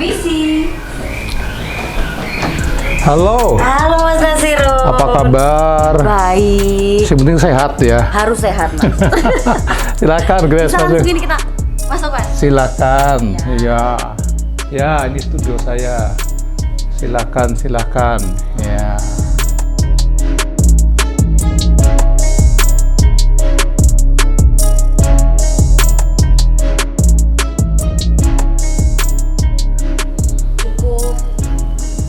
Permisi. Halo. Halo Mas Nasiro. Apa kabar? Baik. Yang penting sehat ya. Harus sehat Mas. Silakan Grace. Bisa langsung ini kita masuk Mas. Silakan. Ya. Ya, ini studio saya. Silakan. Ya. Cukup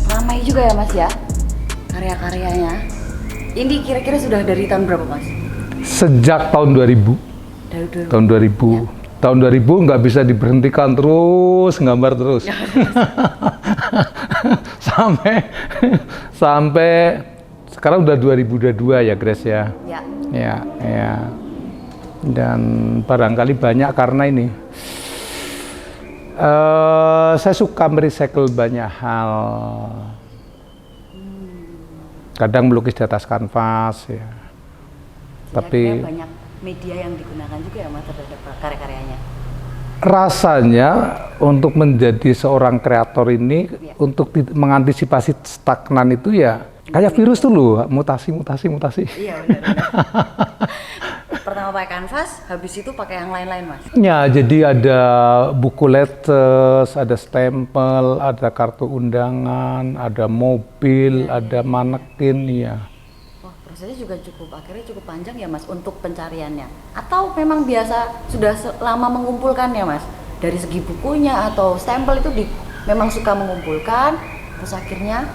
ramai juga ya Mas ya karya-karyanya. Ini kira-kira sudah dari tahun berapa Mas? Sejak tahun 2000. Dari 2000. Tahun 2000. Ya. Tahun 2000 nggak bisa diberhentikan, terus gambar terus. sampai sekarang udah 2022 ya Grace ya. Ya. Ya. Dan barangkali banyak karena ini. Saya suka merecycle banyak hal. Kadang melukis di atas kanvas ya. Tapi banyak media yang digunakan juga ya Mas terhadap karya-karyanya. Rasanya untuk menjadi seorang kreator ini untuk mengantisipasi stagnan itu ya kayak virus dulu, mutasi. Iya benar. Pertama pakai kanvas, habis itu pakai yang lain-lain Mas. Ya, jadi ada buku letters, ada stempel, ada kartu undangan, ada mobil, ada manekin ya. Wah, prosesnya juga akhirnya cukup panjang ya Mas untuk pencariannya. Atau memang biasa sudah lama mengumpulkannya Mas? Dari segi bukunya atau stempel itu memang suka mengumpulkan, terus akhirnya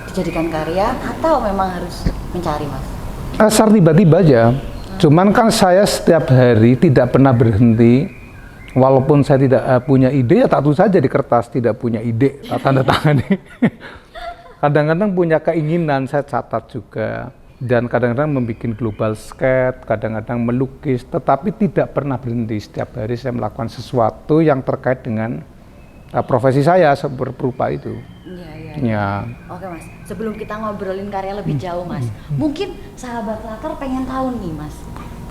dijadikan karya atau memang harus mencari Mas? Asal tiba-tiba aja. Cuman kan saya setiap hari tidak pernah berhenti, walaupun saya tidak punya ide ya tato saja di kertas, tidak punya ide tanda tangan. Kadang-kadang punya keinginan saya catat juga, dan kadang-kadang membuat global sketch, kadang-kadang melukis, tetapi tidak pernah berhenti. Setiap hari saya melakukan sesuatu yang terkait dengan profesi saya berupa itu. Iya. Oke Mas, sebelum kita ngobrolin karya lebih jauh Mas, mungkin sahabat latar pengen tahu nih Mas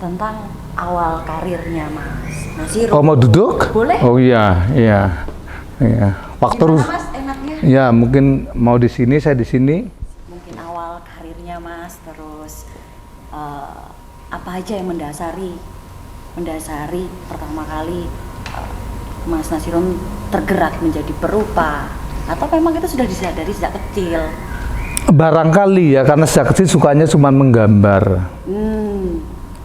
tentang awal karirnya Mas Nasiro. Oh, mau duduk? Boleh? Oh iya. Faktor. Gimana Mas enaknya? Ya, mungkin mau di sini, saya di sini. Mungkin awal karirnya Mas, terus apa aja yang mendasari pertama kali Mas Nasiro tergerak menjadi perupa, atau memang itu sudah disadari sejak kecil? Barangkali ya, karena sejak kecil sukanya cuma menggambar.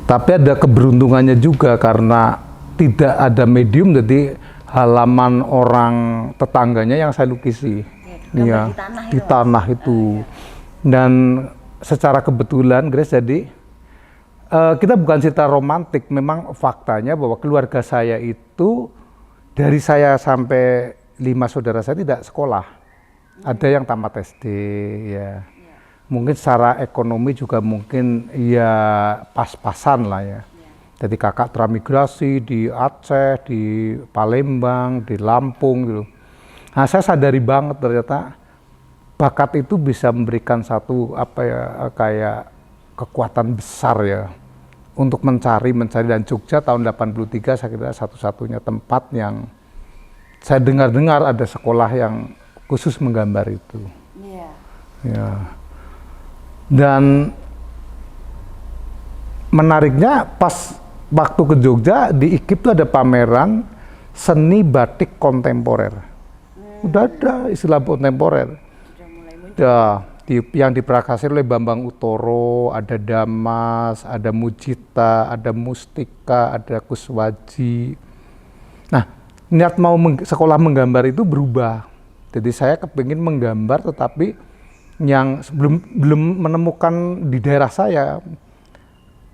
Tapi ada keberuntungannya juga karena tidak ada medium, jadi halaman orang tetangganya yang saya lukisi. Ya, di tanah itu. Dan secara kebetulan Grace, jadi kita bukan cerita romantik, memang faktanya bahwa keluarga saya itu dari saya sampai 5 saudara saya tidak sekolah. Ada yang tamat SD ya. Mungkin secara ekonomi juga mungkin ya pas-pasan lah ya. Jadi kakak transmigrasi di Aceh, di Palembang, di Lampung gitu. Nah, saya sadari banget ternyata bakat itu bisa memberikan satu kayak kekuatan besar ya untuk mencari, dan Jogja tahun 83 saya kira satu-satunya tempat yang saya dengar ada sekolah yang khusus menggambar itu. Iya. Ya. Dan menariknya pas waktu ke Jogja di IKIP itu ada pameran seni batik kontemporer. Udah ada istilah kontemporer. Sudah mulai muncul. Yang diprakarsai oleh Bambang Utoro, ada Damas, ada Mujita, ada Mustika, ada Kuswaji. Nah, niat mau sekolah menggambar itu berubah. Jadi saya kepingin menggambar, tetapi yang belum menemukan di daerah saya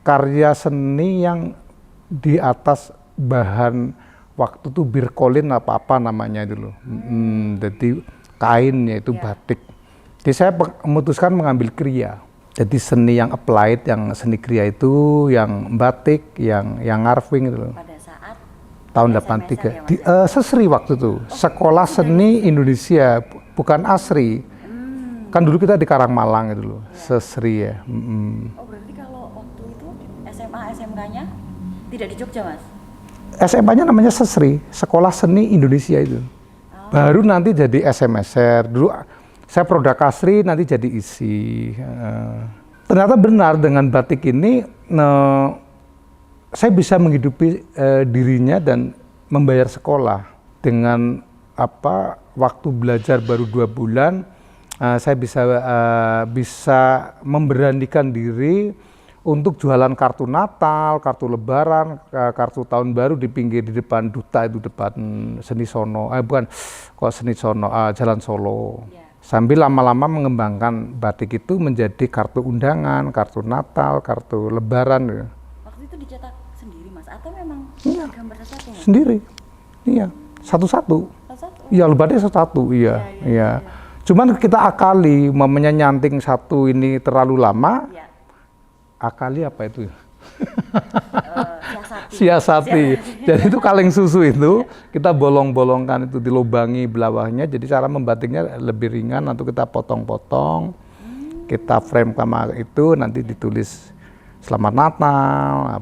karya seni yang di atas bahan waktu itu birkolin apa namanya dulu. Jadi kainnya itu batik. Jadi saya memutuskan mengambil kriya. Jadi seni yang applied, yang seni kriya itu yang batik, yang carving itu loh. Pada saat tahun 83 di Sesri waktu itu, Sekolah Seni Indonesia, bukan ASRI. Kan dulu kita di Karangmalang itu loh, Sesri ya. Oh, berarti kalau waktu itu SMA SMK-nya tidak di Jogja Mas? SMA-nya namanya Sesri, Sekolah Seni Indonesia itu. Baru nanti jadi SMSR. Dulu saya produk asri, nanti jadi isi. Ternyata benar dengan batik ini, saya bisa menghidupi dirinya dan membayar sekolah. Dengan waktu belajar baru 2 bulan, saya bisa memberanikan diri untuk jualan kartu Natal, kartu Lebaran, kartu Tahun Baru di pinggir di depan duta itu, depan Seni Sono, bukan kok Seni Sono, Jalan Solo. Yeah. Sambil lama-lama mengembangkan batik itu menjadi kartu undangan, kartu Natal, kartu Lebaran. Waktu itu dicetak sendiri Mas, atau memang gambar satu-satu? Sendiri, iya, satu-satu. Iya, lebarnya satu, iya. Cuman kita akali, mamanya nyanting satu ini terlalu lama. Ya. Akali apa itu? Siasati. Jadi itu kaleng susu itu kita bolong-bolongkan itu, dilubangi belawahnya. Jadi cara membatiknya lebih ringan. Nanti kita potong-potong, kita frame sama itu, nanti ditulis Selamat Natal,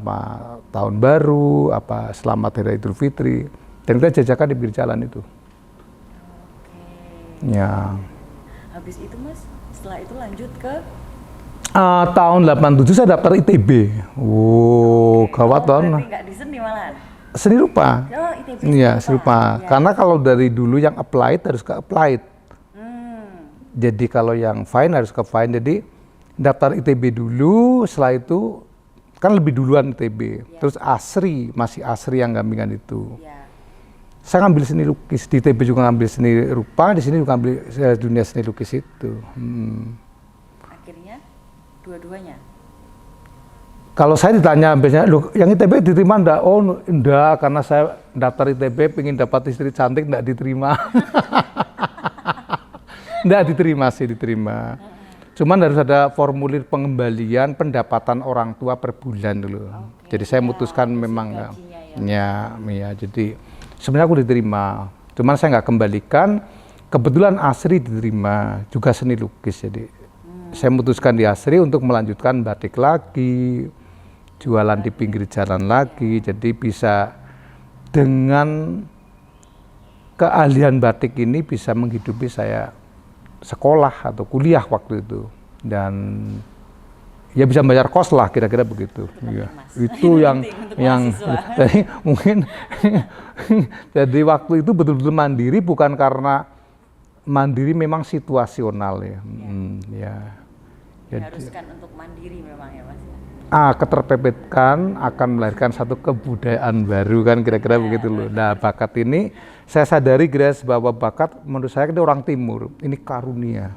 Tahun Baru, Selamat Hari Idul Fitri. Dan kita jajakan di pinggir jalan itu. Ya. Habis itu Mas, setelah itu lanjut ke tahun 87 saya daftar ITB. Gawat banget. Nggak di seni malahan? Seni rupa. Oh, ITB. Iya, seni rupa. Ya. Karena kalau dari dulu yang applied harus ke applied. Jadi kalau yang fine harus ke fine. Jadi daftar ITB dulu, setelah itu kan lebih duluan ITB. Ya. Terus asri, masih asri yang gampingan itu. Ya. Saya ngambil seni lukis, di ITB juga ngambil seni rupa, di sini juga ngambil dunia seni lukis itu. Akhirnya dua-duanya? Kalau saya ditanya biasanya, loh yang ITB diterima enggak? Oh enggak, karena saya daftar ITB pengen dapat istri cantik, enggak diterima. Enggak diterima sih, diterima. Cuman harus ada formulir pengembalian pendapatan orang tua per bulan dulu. Jadi saya memutuskan memang ya, jadi sebenarnya aku diterima, cuman saya nggak kembalikan. Kebetulan asri diterima, juga seni lukis. Jadi saya memutuskan di asri untuk melanjutkan batik lagi, jualan di pinggir jalan lagi. Jadi bisa dengan keahlian batik ini bisa menghidupi saya sekolah atau kuliah waktu itu. Dan ya bisa bayar kos lah, kira-kira begitu. Ya. Itu yang jadi mungkin jadi waktu itu betul-betul mandiri, bukan karena mandiri memang situasional ya. Diharuskan untuk mandiri memang ya Mas. Keterpepetkan akan melahirkan satu kebudayaan baru kan, kira-kira begitu loh. Nah, bakat ini saya sadari Grace bahwa bakat menurut saya ini orang timur, ini karunia.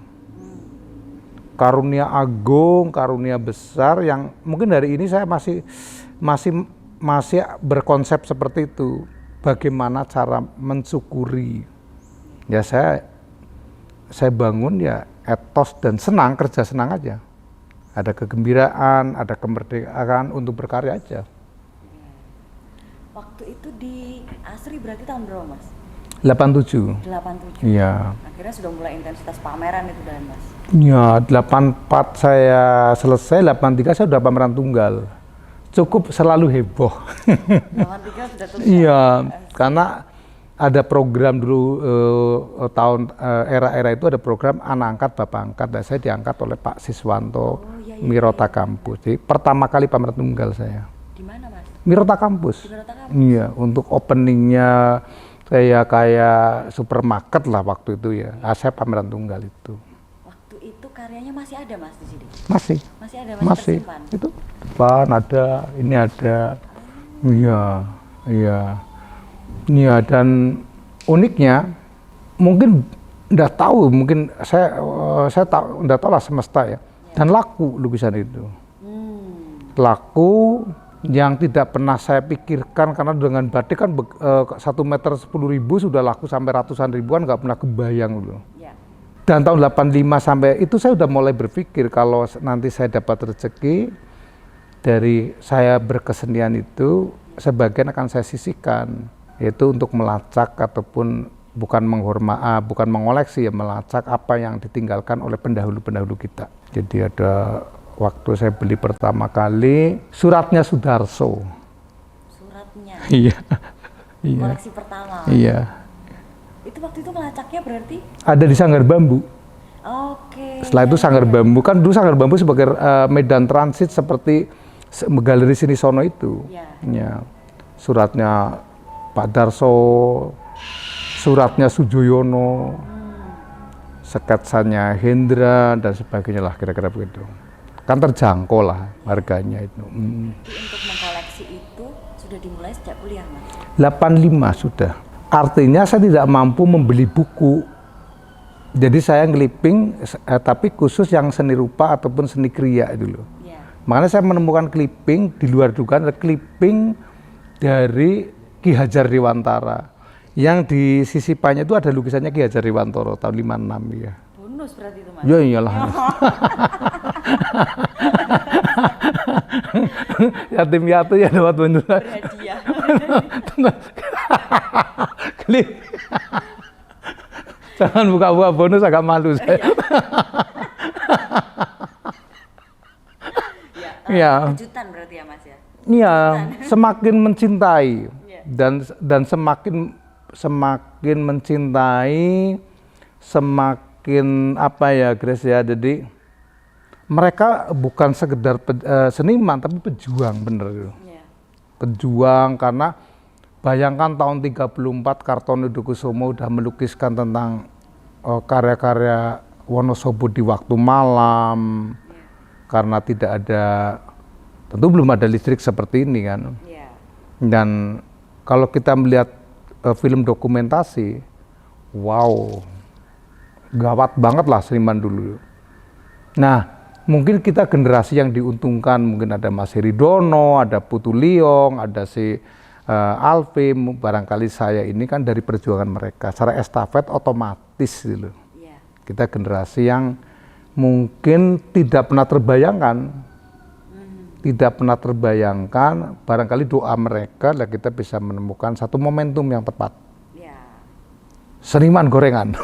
Karunia agung, karunia besar yang mungkin hari ini saya masih berkonsep seperti itu. Bagaimana cara mensyukuri? Ya saya bangun ya etos dan senang, kerja senang aja. Ada kegembiraan, ada kemerdekaan untuk berkarya aja. Waktu itu di asri berarti tahun berapa Mas? 87. Iya. Akhirnya sudah mulai intensitas pameran itu dan Mas? Ya, 84 saya selesai, 83 saya sudah pameran tunggal. Cukup selalu heboh. 83 sudah tunggal? Iya, karena ada program dulu era-era itu ada program anak angkat, bapak angkat. Dan saya diangkat oleh Pak Siswanto, Mirota Kampus. Jadi pertama kali pameran tunggal saya. Di mana Mas? Mirota Kampus. Di Mirota Kampus? Iya, untuk openingnya kayak supermarket lah waktu itu ya. Saya pameran tunggal itu. Waktu itu karyanya masih ada Mas di sini? Masih. Masih ada, masih tersimpan? Itu depan ada, ini ada. Iya, dan uniknya mungkin enggak tahu, mungkin saya enggak tahu lah semesta ya. Dan laku lukisan itu. Laku yang tidak pernah saya pikirkan, karena dengan batik kan 1 meter 10.000 sudah laku sampai ratusan ribuan, nggak pernah kebayang dulu. Ya. Dan tahun 85 sampai itu saya udah mulai berpikir kalau nanti saya dapat rezeki dari saya berkesenian itu, sebagian akan saya sisihkan, yaitu untuk melacak ataupun bukan mengoleksi ya, melacak apa yang ditinggalkan oleh pendahulu-pendahulu kita. Jadi ada waktu saya beli pertama kali suratnya Sudarso. Suratnya? Iya. Koleksi pertama? Iya. Itu Itu waktu itu ngelacaknya berarti? Ada di Sanggar Bambu. Oke. Setelah itu Sanggar Bambu, kan dulu Sanggar Bambu sebagai medan transit seperti Galeri Sinisono itu. Ya. Suratnya Pak Darso, suratnya Sujoyono, sketsanya Hendra dan sebagainya lah, kira-kira begitu. Kan terjangkau lah harganya itu. Untuk mengkoleksi itu sudah dimulai sejak kuliah, Mas? 85 sudah. Artinya saya tidak mampu membeli buku. Jadi saya ngeliping, tapi khusus yang seni rupa ataupun seni kriya itu loh. Makanya saya menemukan clipping di luar dugaan, ada clipping dari Ki Hajar Dewantara. Yang di sisipannya itu ada lukisannya Ki Hajar Dewantara tahun 56 ya. Bonus berarti itu, Mas? Ya iyalah. Yatim piatu ya dapat bonus. Berhadiah. Jangan buka-buka bonus, agak malu saya. Ya. Kejutan berarti ya, Mas ya? Iya, semakin mencintai dan semakin mencintai, semakin apa ya, Grace ya. Jadi mereka bukan sekedar seniman tapi pejuang, bener. Pejuang, karena bayangkan tahun 34 Kartonodikusumo udah melukiskan tentang karya-karya Wonosobo di waktu malam. Karena tidak ada, tentu belum ada listrik seperti ini kan. Dan kalau kita melihat film dokumentasi, wow, gawat banget lah seniman dulu. Nah, mungkin kita generasi yang diuntungkan, mungkin ada Mas Heridono, ada Putu Liong, ada si Alve, barangkali saya ini kan dari perjuangan mereka. Secara estafet otomatis gitu. Kita generasi yang mungkin tidak pernah terbayangkan, barangkali doa mereka lah kita bisa menemukan satu momentum yang tepat. Seniman gorengan.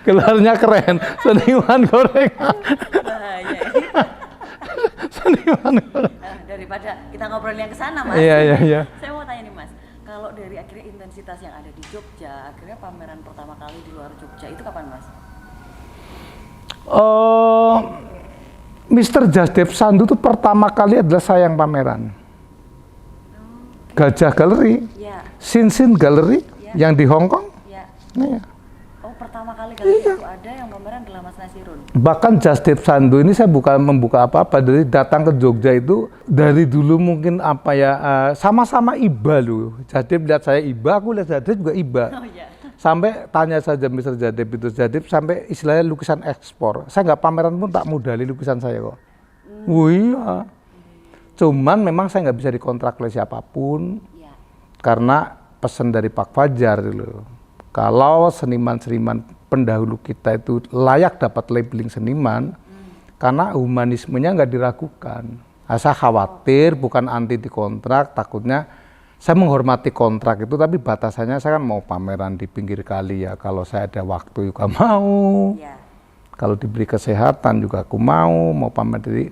Gelarnya keren, seniman gorengan. Seniman gorengan. Daripada kita ngobrol yang ke sana, Mas. Iya. Saya mau tanya nih, Mas. Kalau dari akhirnya intensitas yang ada di Jogja, akhirnya pameran pertama kali di luar Jogja itu kapan, Mas? Mr. Jasdev Sandu itu pertama kali adalah saya yang pameran. Gajah Galeri, Sin Galeri yang di Hong Kong. Oh, pertama kali itu ada yang pameran adalah Mas Nasirun. Bahkan Jasdev Sandu ini saya membuka apa-apa, dari datang ke Jogja itu dari dulu mungkin apa ya, sama-sama iba loh. Jasdev lihat saya iba, aku lihat Jasdev juga iba. Sampai tanya saja Mr. Jasdev itu, Jasdev sampai istilahnya lukisan ekspor. Saya nggak pameran pun tak modali lukisan saya kok. Iya. Cuman memang saya nggak bisa dikontrak oleh siapapun karena pesan dari Pak Fajar dulu. Kalau seniman-seniman pendahulu kita itu layak dapat labeling seniman, karena humanismenya nggak diragukan. Saya khawatir, bukan anti dikontrak, takutnya saya menghormati kontrak itu, tapi batasannya saya kan mau pameran di pinggir kali ya. Kalau saya ada waktu juga mau, kalau diberi kesehatan juga aku mau pamer. Jadi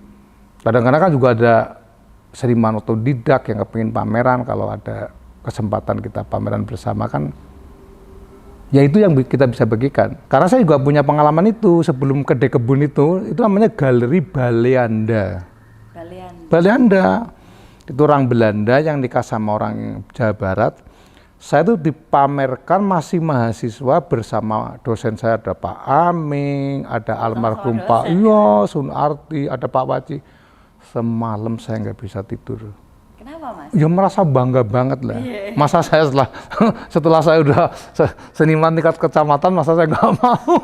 kadang-kadang kan juga ada seniman otodidak yang kepingin pameran, kalau ada kesempatan kita pameran bersama kan. Ya itu yang kita bisa bagikan. Karena saya juga punya pengalaman itu sebelum Kedai Kebun itu namanya Galeri Baleanda. Baleanda. Itu orang Belanda yang nikah sama orang Jawa Barat. Saya itu dipamerkan masih mahasiswa bersama dosen saya, ada Pak Aming, ada almarhum Pak Sunarti, ada Pak Waci. Semalam saya nggak bisa tidur. Kenapa, Mas? Ya merasa bangga banget lah. Masa saya setelah saya udah seniman tingkat kecamatan, masa saya nggak mau.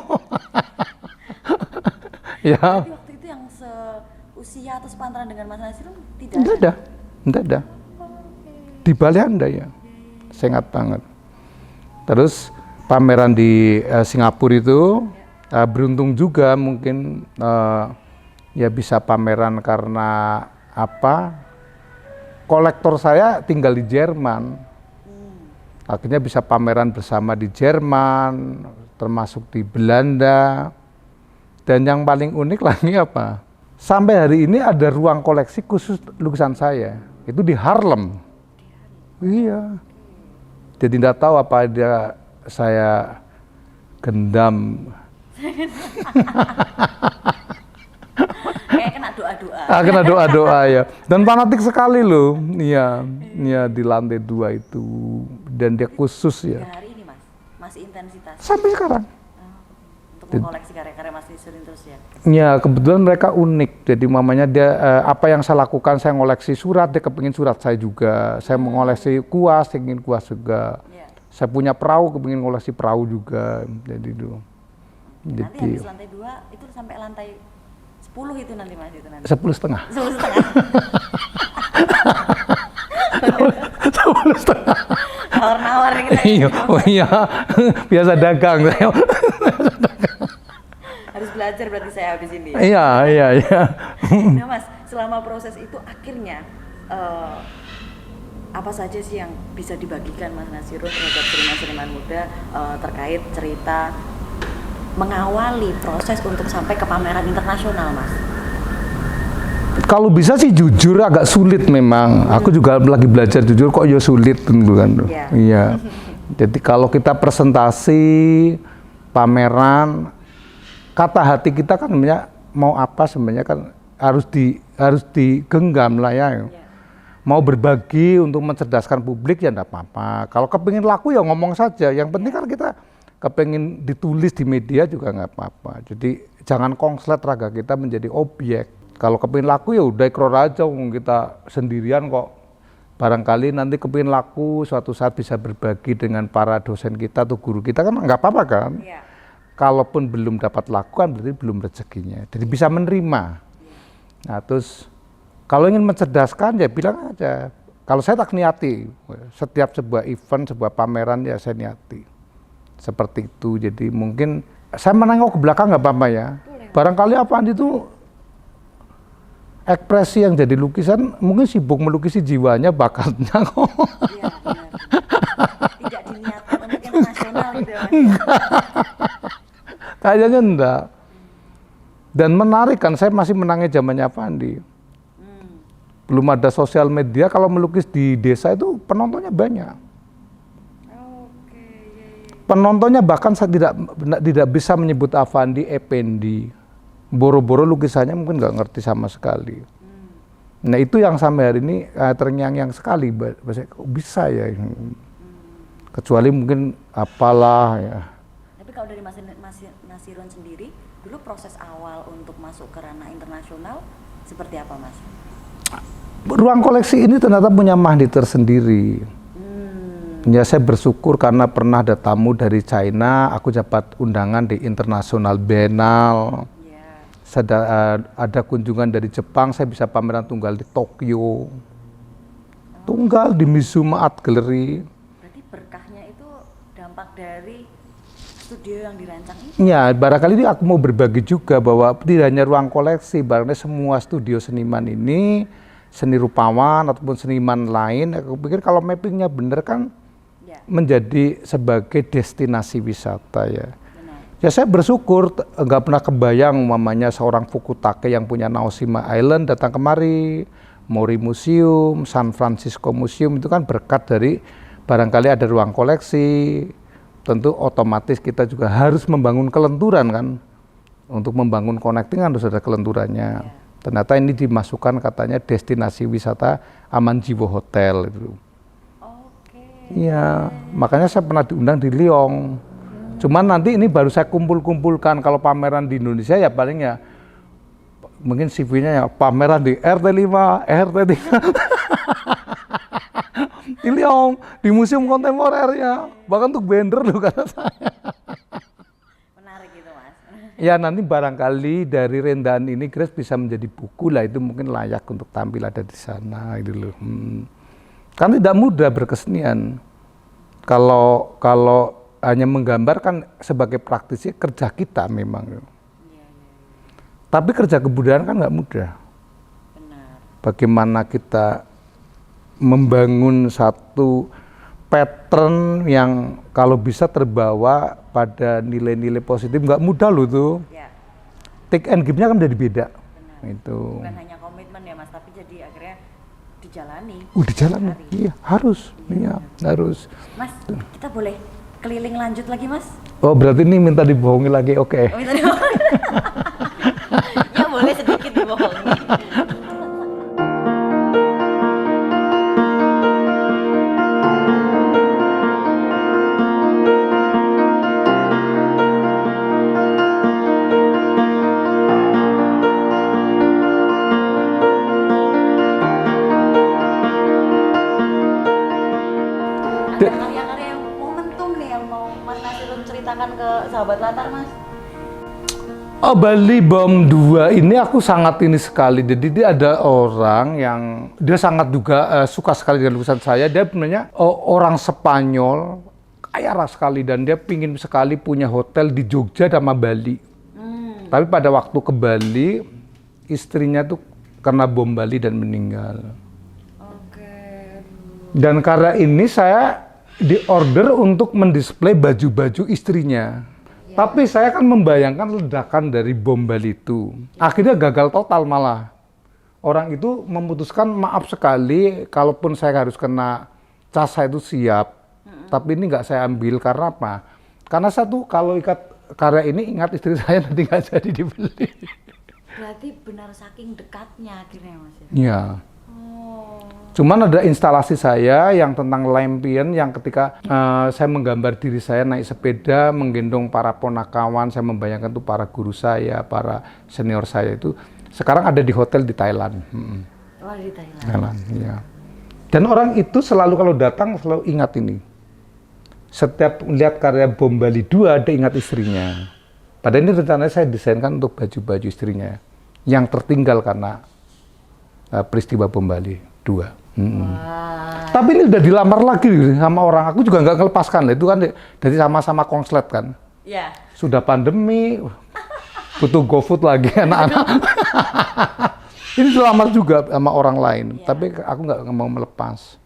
Ya. Tapi waktu itu yang seusia atau sepantaran dengan Mas Nasirun tidak ada. Di Baleanda ya. Saya ingat banget. Terus pameran di Singapura itu beruntung juga mungkin ya bisa pameran karena apa? Kolektor saya tinggal di Jerman, akhirnya bisa pameran bersama di Jerman, termasuk di Belanda. Dan yang paling unik lagi apa? Sampai hari ini ada ruang koleksi khusus lukisan saya, itu di Harlem. Iya. Jadi tidak tahu apa ada saya gendam. Kayak kena doa-doa. Kena doa-doa ya. Dan fanatik sekali loh. Iya, iya di lantai 2 itu. Dan dia khusus ya. Hingga hari ini Mas, masih intensitas Sampai sekarang. untuk mengoleksi karya-karya Mas Nisrin terus ya? Ya kebetulan mereka unik. Jadi mamanya dia apa yang saya lakukan, saya ngoleksi surat, dia kepingin surat saya juga. Saya mengoleksi kuas, saya ingin kuas juga. Saya punya perahu, kepingin ngoleksi perahu juga. Jadi itu. Nanti habis lantai 2 itu sampai lantai 10 itu nanti Mas itu nanti. 10,5. 10,5. Nawar-nawar gitu. Iya, oh iya, biasa dagang. Harus belajar berarti saya habis ini. Iya. Nah Mas, selama proses itu akhirnya apa saja sih yang bisa dibagikan Mas Nasirun terhadap seniman-seniman muda terkait cerita mengawali proses untuk sampai ke pameran internasional Mas? Kalau bisa sih jujur agak sulit memang. Aku juga lagi belajar jujur kok ya sulit dulu kan. Iya. Jadi kalau kita presentasi pameran, kata hati kita kan sebenarnya mau apa sebenarnya kan harus digenggam lah ya. Mau berbagi untuk mencerdaskan publik ya enggak apa-apa. Kalau kepingin laku ya ngomong saja. Yang penting kan kita kepingin ditulis di media juga nggak apa-apa. Jadi jangan konslet raga kita menjadi objek. Kalau kepingin laku ya udah ikrar aja, kita sendirian kok. Barangkali nanti kepingin laku suatu saat bisa berbagi dengan para dosen kita atau guru kita kan nggak apa-apa kan. Kalaupun belum dapat laku kan berarti belum rezekinya. Jadi bisa menerima. Nah terus kalau ingin mencerdaskan ya bilang aja. Kalau saya tak niati, setiap sebuah event, sebuah pameran ya saya niati. Seperti itu, jadi mungkin saya menengok ke belakang nggak apa-apa ya. Barangkali apaan itu ekspresi yang jadi lukisan mungkin sibuk melukisi jiwanya, bakatnya kok. Iya benar. Tidak diniatkan untuk internasional gitu ya Mas? Kayaknya enggak. Dan menarik kan, saya masih menangnya zamannya Pandi. Belum ada sosial media, kalau melukis di desa itu penontonnya banyak. Penontonnya bahkan saya tidak bisa menyebut Afandi, Effendi. Boro-boro lukisannya mungkin nggak ngerti sama sekali. Nah itu yang sampai hari ini terngiang-ngiang sekali. Kok bisa ya? Kecuali mungkin apalah ya. Tapi kalau dari Mas Nasirun sendiri, dulu proses awal untuk masuk ke ranah internasional seperti apa Mas? Ruang koleksi ini ternyata punya magnet tersendiri. Ya saya bersyukur karena pernah ada tamu dari China, aku dapat undangan di International Biennale. Ada kunjungan dari Jepang, saya bisa pameran tunggal di Tokyo. Tunggal di Mizuma Art Gallery. Berarti berkahnya itu dampak dari studio yang dirancang ini? Ya, barangkali ini aku mau berbagi juga bahwa tidak hanya ruang koleksi, barangkali semua studio seniman ini, seni rupawan ataupun seniman lain, aku pikir kalau mappingnya benar kan menjadi sebagai destinasi wisata ya. Ya saya bersyukur, nggak pernah kebayang umpamanya seorang Fukutake yang punya Naoshima Island datang kemari, Mori Museum, San Francisco Museum itu kan berkat dari barangkali ada ruang koleksi. Tentu otomatis kita juga harus membangun kelenturan kan, untuk membangun connecting harus ada kelenturannya. Ternyata ini dimasukkan katanya destinasi wisata Aman Jiwo Hotel itu. Iya, makanya saya pernah diundang di Lyon. Cuman nanti ini baru saya kumpul-kumpulkan, kalau pameran di Indonesia ya paling ya mungkin CV-nya ya pameran di RT5, RT3. Di Lyon, di Museum Kontemporer ya, bahkan untuk banner loh kata saya. Menarik gitu Mas. Ya nanti barangkali dari rendahan ini Grace bisa menjadi buku lah, itu mungkin layak untuk tampil ada di sana gitu loh. Kan tidak mudah berkesenian. Kalau hanya menggambarkan sebagai praktisi kerja kita memang. Tapi kerja kebudayaan kan nggak mudah. Bagaimana kita membangun satu pattern yang kalau bisa terbawa pada nilai-nilai positif, nggak mudah loh tuh. Take and give-nya kan menjadi beda. Itu. Bukan hanya komitmen ya Mas, tapi jadi akhirnya dijalani. Dijalani, Hari. iya harus, iya harus. Mas, kita boleh keliling lanjut lagi, Mas? Oh berarti ini minta dibohongi lagi, oke. Oh, minta dibohongi. Ya boleh sedikit dibohongi. Ada karya-karya yang momentum nih yang mau Mas Nasirun ceritakan ke sahabat Latar, Mas? Oh, Bali Bom 2 ini aku sangat ini sekali. Jadi dia ada orang yang dia sangat juga suka sekali dengan lukisan saya. Dia sebenarnya orang Spanyol, kaya raya sekali dan dia pingin sekali punya hotel di Jogja sama Bali. Tapi pada waktu ke Bali, istrinya tuh kena bom Bali dan meninggal. Oke. Dan karena ini saya diorder untuk mendisplay baju-baju istrinya. Tapi saya kan membayangkan ledakan dari bom Bali itu. Akhirnya gagal total malah. Orang itu memutuskan maaf sekali, kalaupun saya harus kena cas saya itu siap. Tapi ini nggak saya ambil karena apa? Karena satu, kalau ikat karya ini ingat istri saya nanti nggak jadi dibeli. Berarti benar saking dekatnya akhirnya, Mas ya? Iya. Oh. Cuman ada instalasi saya yang tentang lampion yang ketika saya menggambar diri saya naik sepeda, menggendong para ponakawan, saya membayangkan tuh para guru saya, para senior saya itu sekarang ada di hotel di Thailand. Oh, di Thailand. Thailand, ya. Dan orang itu selalu kalau datang selalu ingat ini. Setiap melihat karya Bom Bali 2 ada ingat istrinya. Padahal ini rencananya saya desainkan untuk baju-baju istrinya yang tertinggal karena peristiwa Bom Bali 2. Wah. Tapi ini udah dilamar lagi sama orang. Aku juga nggak ngelepaskan. Itu kan dari sama-sama konslet kan. Ya. Sudah pandemi, butuh GoFood lagi anak-anak. Ini dilamar juga sama orang lain. Tapi aku nggak mau melepas.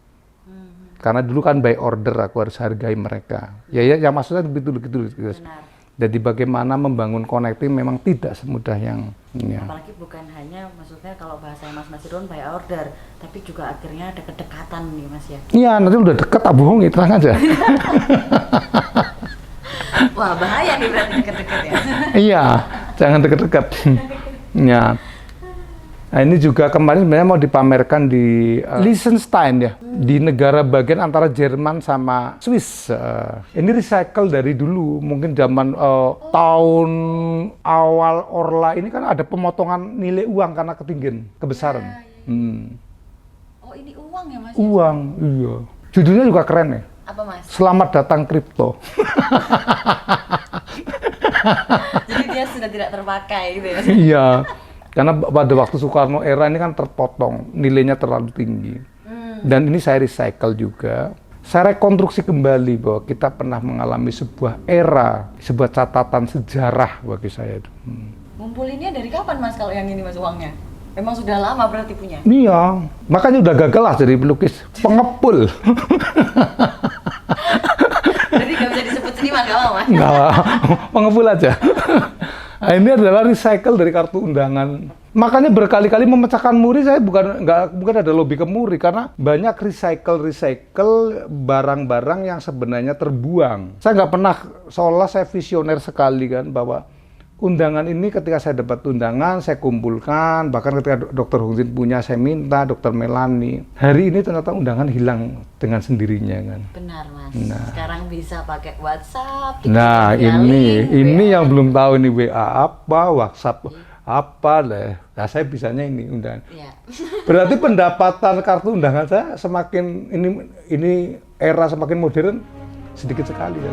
Karena dulu kan by order, aku harus hargai mereka. Ya maksudnya begitu. Benar. Jadi bagaimana membangun connecting memang tidak semudah yang ya. Apalagi bukan hanya, maksudnya kalau bahasa Mas Nasirun by order, tapi juga akhirnya ada kedekatan nih, Mas ya. Iya, nanti udah deket tak bohongi, tenang aja. Wah, bahaya nih berarti deket-deket ya. Iya, jangan deket-deket. Ya. Nah, ini juga kemarin sebenarnya mau dipamerkan di Liechtenstein ya, di negara bagian antara Jerman sama Swiss. Ini recycle dari dulu, mungkin zaman tahun awal Orla ini kan ada pemotongan nilai uang karena ketinggian, kebesaran. Oh, ini uang ya, Mas? Uang, iya. Judulnya juga keren ya. Apa, Mas? Selamat datang kripto. Jadi dia sudah tidak terpakai gitu ya? Iya. Karena pada waktu Soekarno era ini kan terpotong, nilainya terlalu tinggi. Dan ini saya recycle juga. Saya rekonstruksi kembali bahwa kita pernah mengalami sebuah era, sebuah catatan sejarah bagi saya itu. Ngumpulinnya dari kapan, Mas, kalau yang ini, Mas, uangnya? Memang sudah lama berarti punya? Iya, makanya udah gagal lah jadi pelukis pengepul. Jadi nggak bisa disebut seniman, nggak mau, Mas? Nggak, pengepul aja. Nah, ini adalah recycle dari kartu undangan. Makanya berkali-kali memecahkan muri saya bukan ada lobby ke muri karena banyak recycle barang-barang yang sebenarnya terbuang. Saya nggak pernah, seolah saya visioner sekali kan bahwa undangan ini ketika saya dapat undangan saya kumpulkan, bahkan ketika Dr. Hongzin punya saya minta, Dr. Melani. Hari ini ternyata undangan hilang dengan sendirinya kan. Benar, Mas. Nah. Sekarang bisa pakai WhatsApp. Nah, tinggal ini WA. yang belum tahu ini WA apa, WhatsApp apa deh. Nah, saya bisanya ini undangan. Iya. Berarti pendapatan kartu undangan saya semakin ini era semakin modern sedikit sekali ya.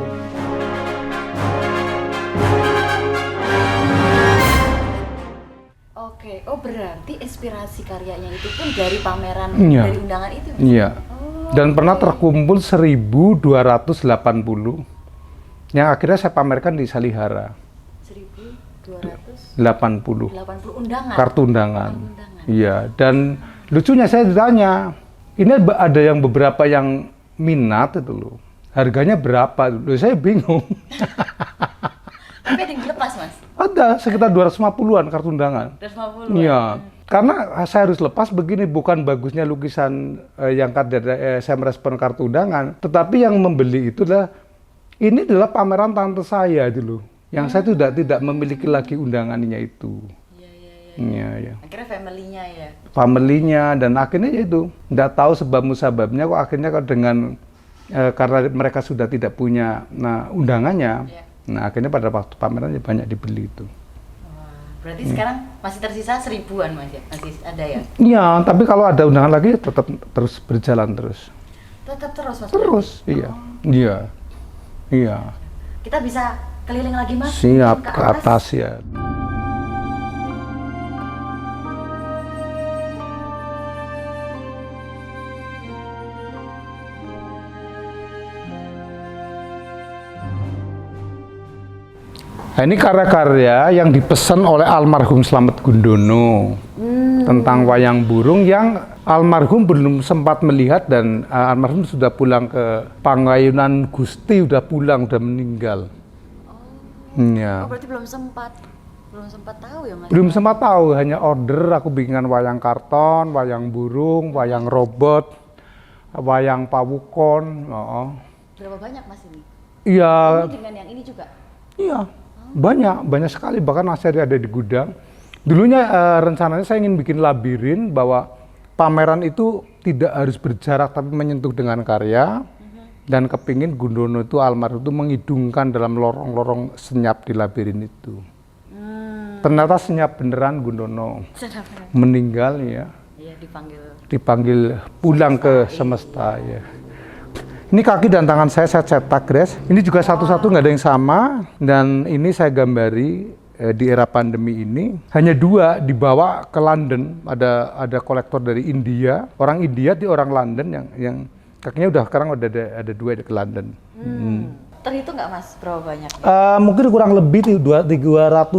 Oke, oh berarti inspirasi karyanya itu pun dari pameran Iya. dari undangan itu. Iya. Dan pernah terkumpul 1.280 yang akhirnya saya pamerkan di Salihara. 1.280 undangan. Kartu undangan. Kartu undangan. Iya, dan lucunya saya ditanya, ini ada yang beberapa yang minat itu loh. Harganya berapa? Loh, saya bingung. Tapi ada yang dilepas, Mas? Ada sekitar 250-an kartu undangan. 250. Iya. Karena saya harus lepas begini, bukan bagusnya lukisan yang saya merespon kartu undangan, tetapi yang membeli itu ini adalah pameran tante saya dulu, yang saya tidak memiliki lagi undangannya itu. Iya. Akhirnya family-nya ya. Family-nya, dan akhirnya ya itu nggak tahu sebab-musababnya kok akhirnya dengan karena mereka sudah tidak punya undangannya, nah akhirnya pada waktu pameran banyak dibeli itu. Berarti sekarang masih tersisa 1000-an Mas ya? Masih ada ya? Iya, tapi kalau ada undangan lagi tetap terus berjalan terus. Tetap terus Mas? Terus, iya. Iya. Kita bisa keliling lagi Mas? Siap, ke atas ya. Nah, ini karya-karya yang dipesan oleh almarhum Slamet Gundono tentang wayang burung yang almarhum belum sempat melihat, dan almarhum sudah pulang ke Pangayunan Gusti, udah meninggal. Ya. Berarti belum sempat tahu ya Mas? Belum sempat tahu, hanya order aku bikinkan wayang karton, wayang burung, wayang robot, wayang pawukon. Berapa banyak Mas ini? Iya. Ini dengan yang ini juga? Iya. Banyak sekali, bahkan masih ada di gudang. Dulunya rencananya saya ingin bikin labirin bahwa pameran itu tidak harus berjarak tapi menyentuh dengan karya, dan kepingin Gundono itu almarhum itu mengidungkan dalam lorong-lorong senyap di labirin itu. Ternyata senyap beneran Gundono meninggal ya. Iya, dipanggil pulang ke semesta ya. Ini kaki dan tangan saya cetak, Grace. Ini juga satu-satu nggak ada yang sama, dan ini saya gambari di era pandemi ini. Hanya 2 dibawa ke London. Ada kolektor dari India, orang India di orang London yang kakinya sekarang ada 2 ke London. Terhitung nggak Mas berapa banyak? Mungkin kurang lebih 200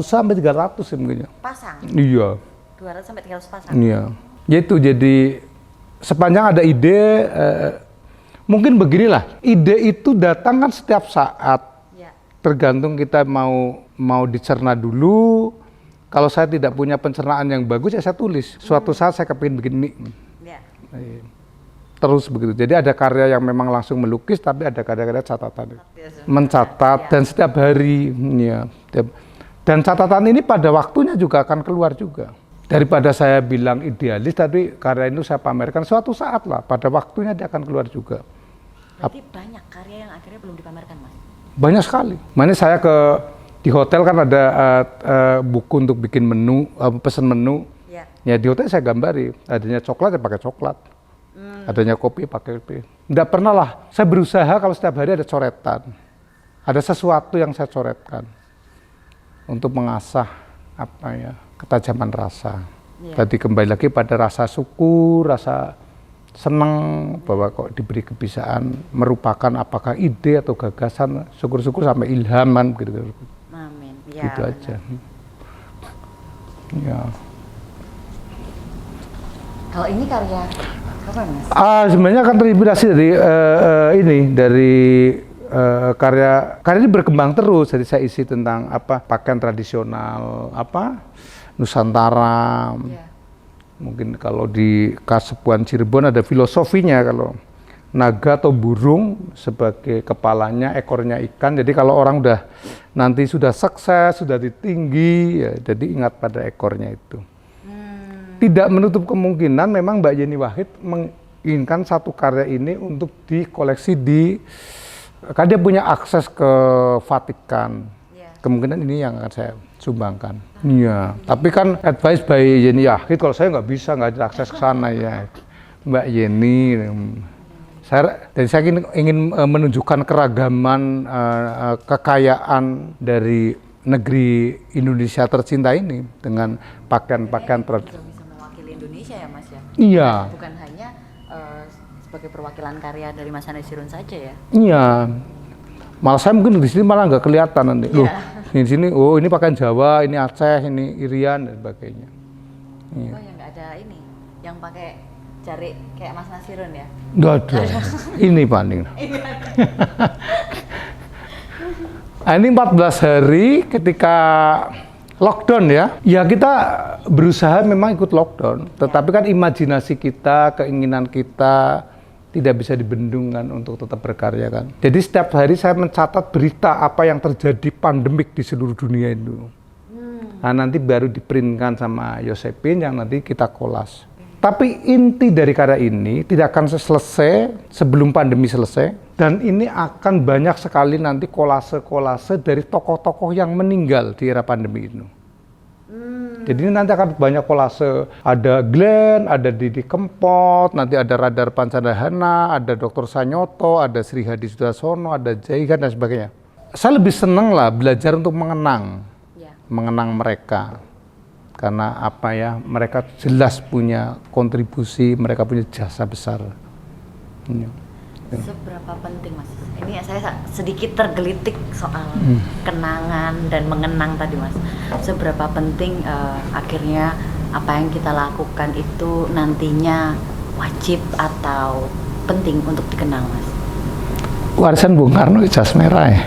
sampai 300 ya mungkin. Pasang? Iya. 200 sampai 300 pasang? Iya. Yaitu jadi sepanjang ada ide. Mungkin beginilah, ide itu datang kan setiap saat, tergantung kita mau dicerna dulu. Kalau saya tidak punya pencernaan yang bagus ya saya tulis. Suatu saat saya kepingin bikin ini, terus begitu. Jadi ada karya yang memang langsung melukis, tapi ada karya-karya catatan, mencatat dan setiap hari. Ya. Dan catatan ini pada waktunya juga akan keluar juga. Daripada saya bilang idealis, tapi karya itu saya pamerkan suatu saat lah, pada waktunya dia akan keluar juga. Berarti banyak karya yang akhirnya belum dipamerkan Mas? Banyak sekali. Makanya saya di hotel kan ada buku untuk bikin menu, pesan menu. Ya di hotel saya gambari, adanya coklat ya pakai coklat, adanya kopi pakai kopi. Nggak pernah lah, saya berusaha kalau setiap hari ada coretan, ada sesuatu yang saya coretkan untuk mengasah ketajaman rasa. Tadi kembali lagi pada rasa syukur, rasa senang bahwa kok diberi kebiasaan merupakan apakah ide atau gagasan, syukur-syukur sampai ilhaman gitu. Amin. Ya, gitu benar. Aja. Ya. Kalau ini karya apa Mas? Sebenarnya kan terinspirasi dari karya ini berkembang terus. Jadi saya isi tentang pakaian tradisional Nusantara. Mungkin kalau di Kasepuan Cirebon ada filosofinya, kalau naga atau burung sebagai kepalanya, ekornya ikan. Jadi kalau orang nanti sudah sukses, sudah tinggi, ya, jadi ingat pada ekornya itu. Tidak menutup kemungkinan memang Mbak Yeni Wahid menginginkan satu karya ini untuk dikoleksi karena dia punya akses ke Vatikan. Kemungkinan ini yang akan saya sumbangkan. Iya, tapi kan advice by Yeni Wahid, kalau saya nggak ada akses ke sana ya, Mbak Yeni. Saya ingin menunjukkan keragaman, kekayaan dari negeri Indonesia tercinta ini dengan pakaian-pakaian tradisional. Bisa mewakili Indonesia ya Mas ya? Iya. Bukan hanya sebagai perwakilan karya dari Mas Anasirun saja ya? Iya. Malah saya mungkin di sini malah nggak kelihatan nanti. Loh, di sini, ini pakaian Jawa, ini Aceh, ini Irian dan sebagainya. Iya. Oh, yang nggak ada ini, yang pakai jari kayak Mas Nasirun ya? Nggak ada. Ini paling. Ini 14 hari ketika Lockdown ya? Ya kita berusaha memang ikut lockdown, tetapi kan imajinasi kita, keinginan kita tidak bisa dibendung kan untuk tetap berkarya kan. Jadi setiap hari saya mencatat berita apa yang terjadi pandemik di seluruh dunia itu. Nah nanti baru diprintkan sama Yosepin yang nanti kita kolas. Tapi inti dari karya ini tidak akan selesai sebelum pandemi selesai. Dan ini akan banyak sekali nanti kolase-kolase dari tokoh-tokoh yang meninggal di era pandemi itu. Jadi ini nanti akan banyak kolase. Ada Glenn, ada Didi Kempot, nanti ada Radar Pancandahana, ada Dr. Sanyoto, ada Sri Hadi Sudarsono, ada Jaigan dan sebagainya. Saya lebih senang lah belajar untuk mengenang mereka. Karena apa ya, mereka jelas punya kontribusi, mereka punya jasa besar. Seberapa penting Mas? Ini saya sedikit tergelitik soal kenangan dan mengenang tadi Mas. Seberapa penting akhirnya apa yang kita lakukan itu nantinya wajib atau penting untuk dikenang Mas? Warisan Bung Karno jas merah ya.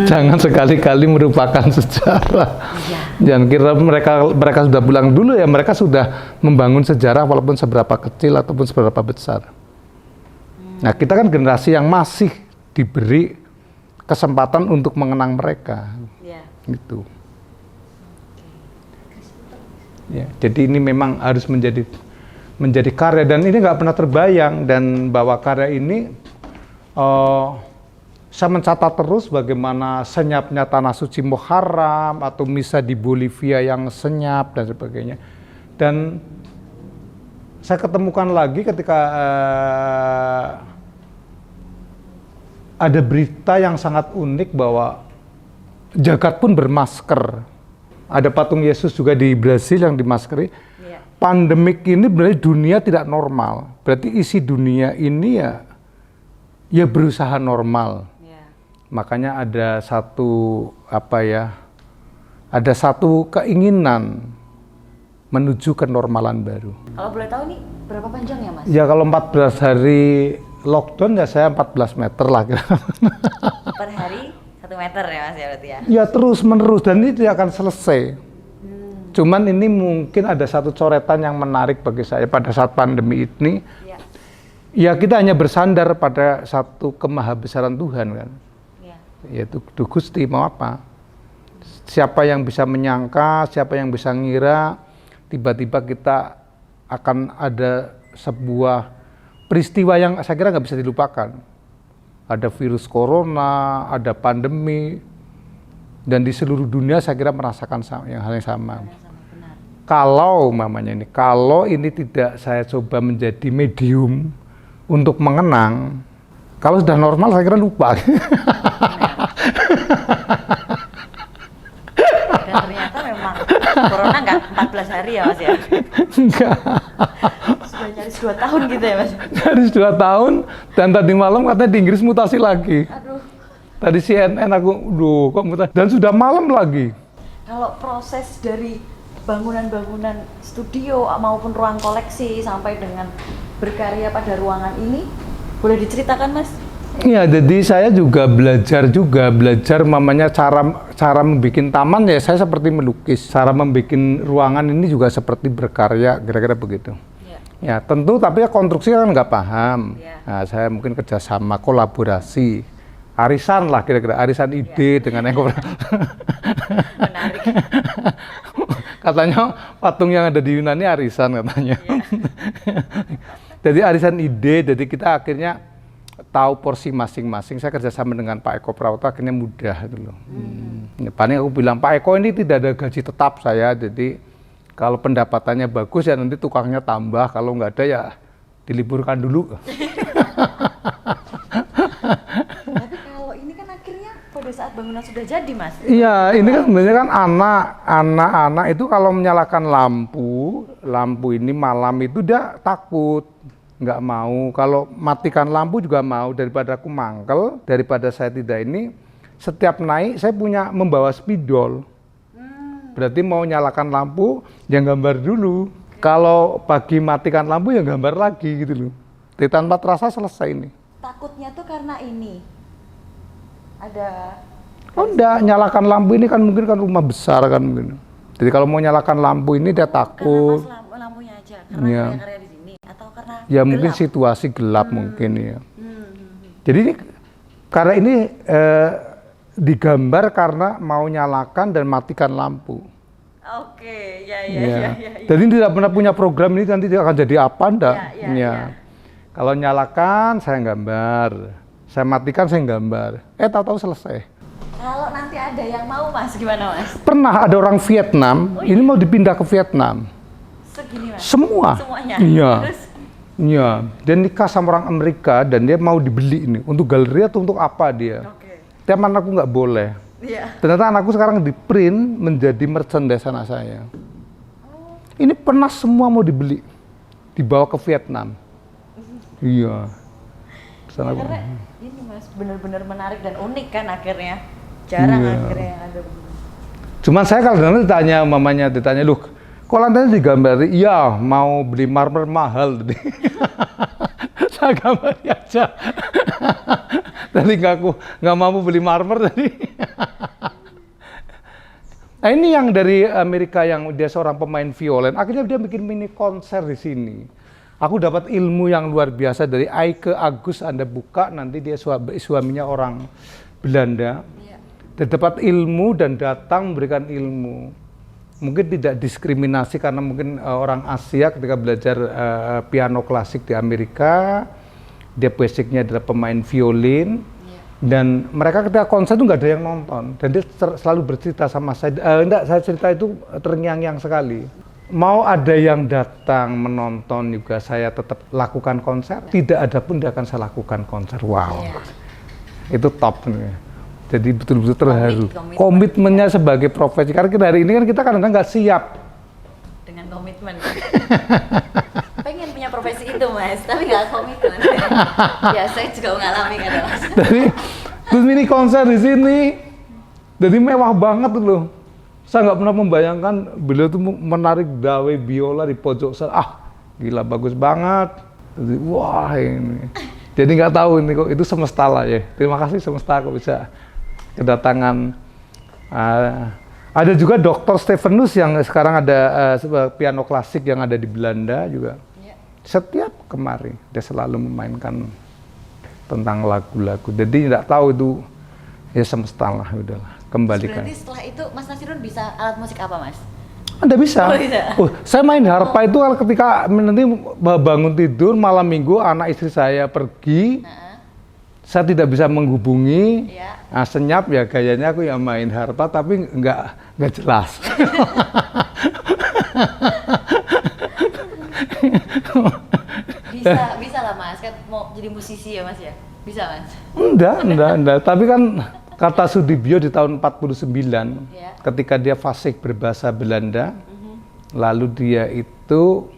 Jangan sekali-kali merupakan sejarah. Iya. Jangan kira mereka sudah pulang dulu ya, mereka sudah membangun sejarah walaupun seberapa kecil ataupun seberapa besar. Nah kita kan generasi yang masih diberi kesempatan untuk mengenang mereka, gitu. Ya, jadi ini memang harus menjadi karya dan ini nggak pernah terbayang dan bahwa karya ini saya mencatat terus bagaimana senyapnya tanah suci Muharram atau misa di Bolivia yang senyap dan sebagainya. Dan saya ketemukan lagi ketika ada berita yang sangat unik bahwa jagat pun bermasker. Ada patung Yesus juga di Brasil yang dimaskeri. Pandemik ini berarti dunia tidak normal. Berarti isi dunia ini ya berusaha normal. Makanya ada satu keinginan menuju kenormalan baru. Kalau boleh tahu nih berapa panjang ya Mas? Ya kalau 14 hari lockdown ya saya 14 meter lah kira. Per hari 1 meter ya Mas ya berarti ya? Ya terus menerus dan ini tidak akan selesai. Cuman ini mungkin ada satu coretan yang menarik bagi saya pada saat pandemi ini. Ya kita hanya bersandar pada satu kemahabesaran Tuhan kan. Yaitu Gusti mau apa? Siapa yang bisa menyangka, siapa yang bisa ngira tiba-tiba kita akan ada sebuah peristiwa yang saya kira nggak bisa dilupakan. Ada virus corona, ada pandemi, dan di seluruh dunia saya kira merasakan hal yang sama. Kalau ini tidak saya coba menjadi medium untuk mengenang, kalau sudah normal saya kira lupa. Dan ternyata memang corona nggak 14 hari ya Mas ya? Enggak. Sudah nyaris 2 tahun gitu ya Mas? Nyaris 2 tahun, dan tadi malam katanya di Inggris mutasi lagi. Aduh. Tadi CNN aku, kok mutasi, dan sudah malam lagi. Kalau proses dari bangunan-bangunan studio maupun ruang koleksi sampai dengan berkarya pada ruangan ini, boleh diceritakan Mas? Iya, jadi saya juga belajar mamanya cara membuat taman ya saya seperti melukis, cara membuat ruangan ini juga seperti berkarya, kira-kira begitu. Ya tentu, tapi ya konstruksi kan nggak paham. Nah, saya mungkin kerjasama, kolaborasi, arisan lah kira-kira, arisan ide dengan yang menarik. Katanya patung yang ada di Yunani arisan katanya. Jadi arisan ide, jadi kita akhirnya tahu porsi masing-masing. Saya kerjasama dengan Pak Eko Prauto akhirnya mudah itu loh. Paling aku bilang Pak Eko ini tidak ada gaji tetap saya, jadi kalau pendapatannya bagus ya nanti tukangnya tambah, kalau nggak ada ya diliburkan dulu. Tapi kalau ini kan akhirnya pada saat bangunan sudah jadi Mas? Iya, ini kan sebenarnya kan anak-anak itu kalau menyalakan lampu ini malam itu dia takut. Nggak mau, kalau matikan lampu juga mau, daripada aku mangkel, daripada saya tidak ini, setiap naik saya membawa spidol. Berarti mau nyalakan lampu, ya gambar dulu. Kalau pagi matikan lampu, ya gambar lagi gitu loh. Jadi tanpa terasa selesai ini. Takutnya tuh karena ini, ada Oh enggak, nyalakan lampu ini kan mungkin kan rumah besar kan mungkin. Jadi kalau mau nyalakan lampu ini dia takut. Karena pas lampunya aja, karena Iya. karya di sini atau karena Ya mungkin gelap? situasi gelap mungkin ya. Hmm. Jadi ini karena ini digambar karena mau nyalakan dan matikan lampu. Oke, ya. Jadi ini tidak pernah punya program ini nanti akan jadi apa enggak? Ya. Kalau nyalakan saya gambar, saya matikan saya gambar. Tahu-tahu selesai. Kalau nanti ada yang mau Mas, gimana Mas? Pernah ada orang Vietnam, ini mau dipindah ke Vietnam. Segini Mas? Semua. Semuanya? Iya. Terus? Iya. Dia nikah sama orang Amerika dan dia mau dibeli ini. Untuk galeri atau untuk apa dia? Oke. Tiap anakku nggak boleh. Iya. Ternyata anakku sekarang di print menjadi merchandise anak saya. Ini pernah semua mau dibeli, dibawa ke Vietnam. Iya. Sana aku. Karena ini Mas benar-benar menarik dan unik kan akhirnya. Jarang Iya. akhirnya yang ada begini. Cuman saya kalau nanti ditanya, loh, kok lantainya digambari? Iya, mau beli marmer mahal. Saya gambari aja. Tadi nggak mampu beli marmer tadi. Nah ini yang dari Amerika yang dia seorang pemain violen, akhirnya dia bikin mini konser di sini. Aku dapat ilmu yang luar biasa dari Eike Agus, Anda buka nanti dia suaminya orang Belanda. Iya. Dia dapat ilmu dan datang memberikan ilmu. Mungkin tidak diskriminasi karena mungkin orang Asia ketika belajar piano klasik di Amerika, dia basicnya adalah pemain violin. Dan mereka ketika konser itu nggak ada yang nonton dan dia selalu bercerita sama saya. Saya cerita itu terngiang-ngiang sekali. Mau ada yang datang menonton juga saya tetap lakukan konser. Tidak ada pun dia akan saya lakukan konser. Wow, itu top nih. Jadi betul-betul terharu. Komitmennya sebagai profesi. Karena hari ini kan kita kadang-kadang nggak siap. Dengan komitmen. Pengen punya profesi itu Mas, tapi nggak komitmen. Ya saya juga mengalami kan Mas. Terus mini konser di sini, jadi mewah banget tuh loh. Saya nggak pernah membayangkan beliau tuh menarik dawe biola di pojok sana. Gila bagus banget. Jadi, wah ini. Jadi nggak tahu ini kok itu semesta lah ya. Terima kasih semesta kok bisa kedatangan. Ada juga Dr. Stefanus yang sekarang ada piano klasik yang ada di Belanda juga. Setiap kemari dia selalu memainkan tentang lagu-lagu. Jadi tidak tahu itu ya semesta lah, udahlah kembalikan. Berarti setelah itu Mas Nasirun bisa alat musik apa Mas? Anda bisa. Oh, bisa. Saya main harpa itu kalau ketika nanti bangun tidur malam minggu anak istri saya pergi, saya tidak bisa menghubungi. Senyap ya gayanya aku yang main harpa tapi nggak jelas. Bisa lah Mas, kan mau jadi musisi ya Mas ya? Bisa Mas? Enggak. Tapi kan kata Sudibyo di tahun 49, ketika dia fasik berbahasa Belanda, lalu dia itu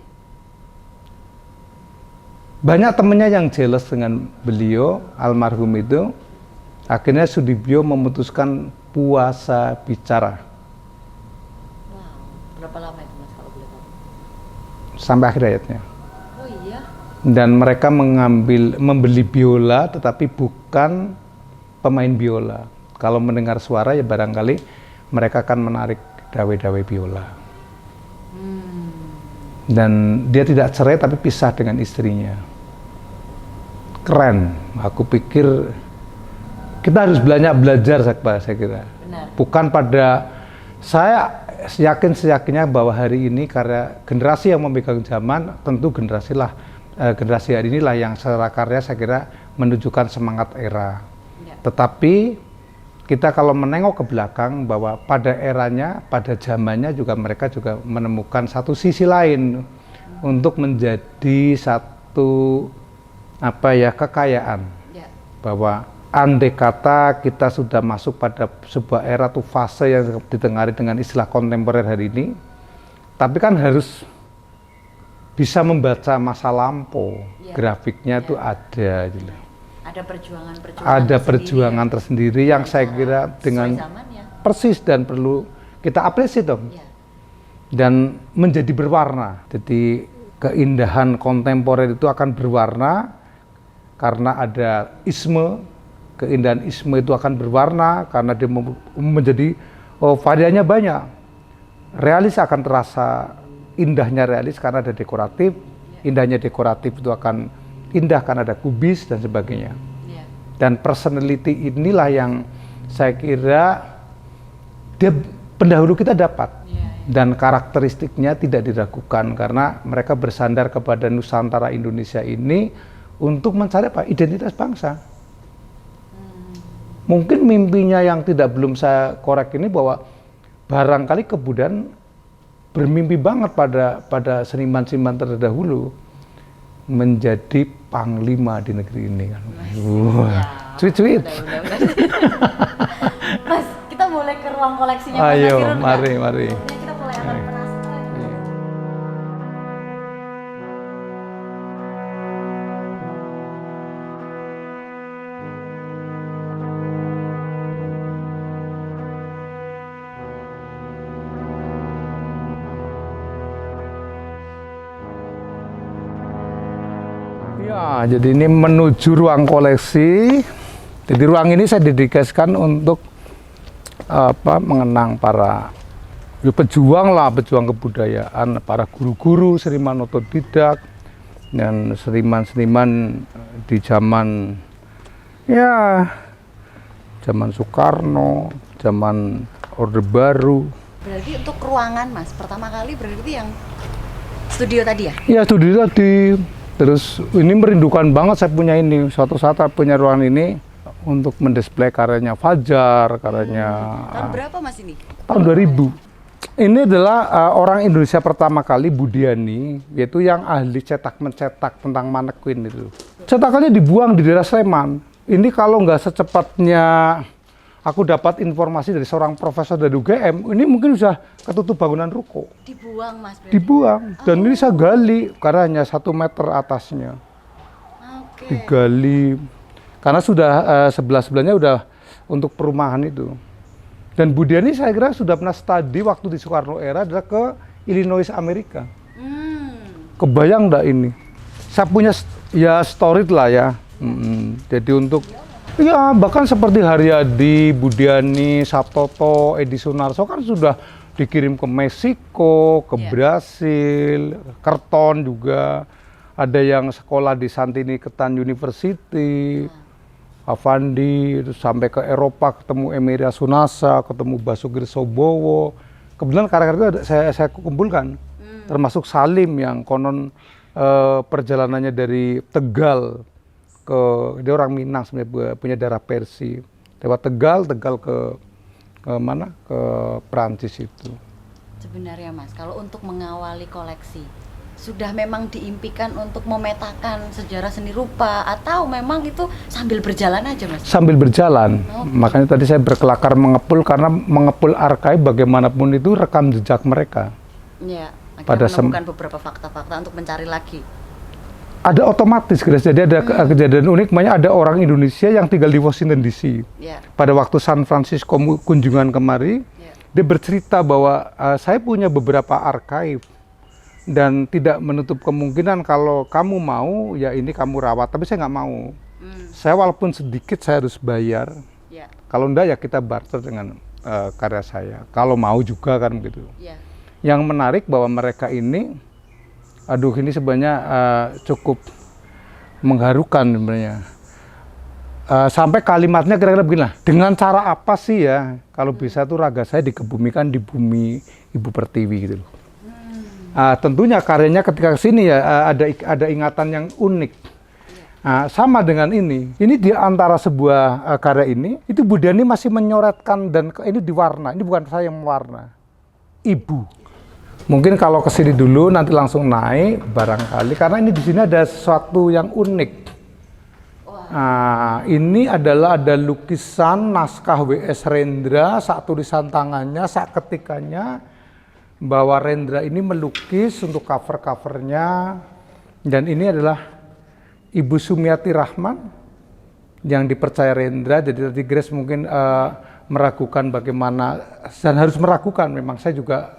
banyak temennya yang jealous dengan beliau, almarhum itu. Akhirnya Sudibyo memutuskan puasa bicara. Wow, berapa lama itu Mas kalau boleh tahu? Sampai akhir hayatnya. Oh iya? Dan mereka membeli biola tetapi bukan pemain biola. Kalau mendengar suara ya barangkali mereka akan menarik dawe-dawe biola. Dan dia tidak cerai tapi pisah dengan istrinya. Keren. Aku pikir kita harus belajar saya kira. Benar. Bukan pada saya seyakinnya bahwa hari ini karya generasi yang memegang zaman tentu generasi hari inilah yang secara karya saya kira menunjukkan semangat era. Tetapi kita kalau menengok ke belakang bahwa pada eranya, pada zamannya juga mereka juga menemukan satu sisi lain untuk menjadi satu kekayaan. Bahwa andai kata kita sudah masuk pada sebuah era tuh fase yang ditengari dengan istilah kontemporer hari ini, tapi kan harus bisa membaca masa lampau, grafiknya tuh ada gitu. Ada perjuangan tersendiri yang saya kira dengan persis dan perlu kita apresiasi dong. Dan menjadi berwarna. Jadi keindahan kontemporer itu akan berwarna karena ada isme, keindahan isme itu akan berwarna karena dia menjadi variannya banyak. Realis akan terasa indahnya realis karena ada dekoratif, indahnya dekoratif itu akan indah karena ada kubis dan sebagainya. Dan personality inilah yang saya kira dia pendahulu kita dapat. Dan karakteristiknya tidak diragukan karena mereka bersandar kepada Nusantara Indonesia ini untuk mencari apa? Identitas bangsa. Mungkin mimpinya yang belum saya korek ini bahwa barangkali kebudayaan bermimpi banget pada seniman-seniman terdahulu menjadi panglima di negeri ini kan. Cuit-cuit. Mas, kita boleh ke ruang koleksinya Mas Ayo, Nasirun, mari. Kita mulai akan penasaran. Ya, jadi ini menuju ruang koleksi. Jadi ruang ini saya dedikasikan untuk mengenang para pejuang kebudayaan, para guru-guru, seniman otodidak, dan seniman-seniman di zaman Soekarno, zaman Orde Baru. Berarti untuk ruangan Mas, pertama kali berarti yang studio tadi ya? Ya, studio tadi. Terus ini merindukan banget saya punya ini. Suatu saat saya punya ruangan ini untuk mendisplay karyanya Fajar, karyanya... Tahun berapa Mas ini? Tahun 2000. Ini adalah orang Indonesia pertama kali, Budiani, yaitu yang ahli mencetak tentang manekin itu. Cetakannya dibuang di daerah Sleman. Ini kalau nggak secepatnya aku dapat informasi dari seorang profesor dari UGM, ini mungkin sudah ketutup bangunan ruko. Dibuang Mas berarti? Dibuang. Dan ini saya gali karena hanya 1 meter atasnya. Digali. Karena sudah sebelah-sebelahnya udah untuk perumahan itu. Dan Budiani saya kira sudah pernah studi waktu di Soekarno era adalah ke Illinois Amerika. Kebayang enggak ini? Saya punya ya story lah ya. Jadi untuk ya bahkan seperti Haryadi, Budiani, Sabtoto, Edi Sunarso kan sudah dikirim ke Meksiko, ke Brasil, Kerton juga. Ada yang sekolah di Santiniketan University. Avandi, sampai ke Eropa, ketemu Emilia Sunasa, ketemu Basuki Sobowo. Kebetulan karakter itu saya kumpulkan, termasuk Salim yang konon perjalanannya dari Tegal dia orang Minang sebenarnya, punya darah Persi. Lewat Tegal ke mana? Ke Prancis itu. Sebenarnya Mas, kalau untuk mengawali koleksi, sudah memang diimpikan untuk memetakan sejarah seni rupa atau memang itu sambil berjalan aja Mas? Sambil berjalan. Makanya tadi saya berkelakar mengepul karena mengepul arkaib bagaimanapun itu rekam jejak mereka. Ya, akhirnya menemukan beberapa fakta-fakta untuk mencari lagi. Ada otomatis, Grace. Jadi ada kejadian unik, makanya ada orang Indonesia yang tinggal di Washington DC. Pada waktu San Francisco kunjungan kemari, dia bercerita bahwa saya punya beberapa arkaib. Dan tidak menutup kemungkinan kalau kamu mau, ya ini kamu rawat. Tapi saya nggak mau. Saya walaupun sedikit saya harus bayar. Kalau enggak ya kita barter dengan karya saya. Kalau mau juga kan begitu. Yang menarik bahwa mereka ini, aduh ini sebenarnya cukup mengharukan sebenarnya. Sampai kalimatnya kira-kira begini, dengan cara apa sih ya kalau bisa tuh raga saya dikebumikan di bumi Ibu Pertiwi gitu loh. Tentunya karyanya ketika kesini ya ada ingatan yang unik. Sama dengan ini di antara sebuah karya ini, itu Budiani masih menyoretkan dan ini diwarna. Ini bukan saya yang mewarna, Ibu. Mungkin kalau kesini dulu nanti langsung naik barangkali karena ini di sini ada sesuatu yang unik. Ini adalah ada lukisan naskah W.S. Rendra, saat tulisan tangannya, saat ketikannya. Bahwa Rendra ini melukis untuk cover-covernya, dan ini adalah Ibu Sumiati Rahman yang dipercaya Rendra. Jadi tadi Grace mungkin meragukan bagaimana, dan harus meragukan memang saya juga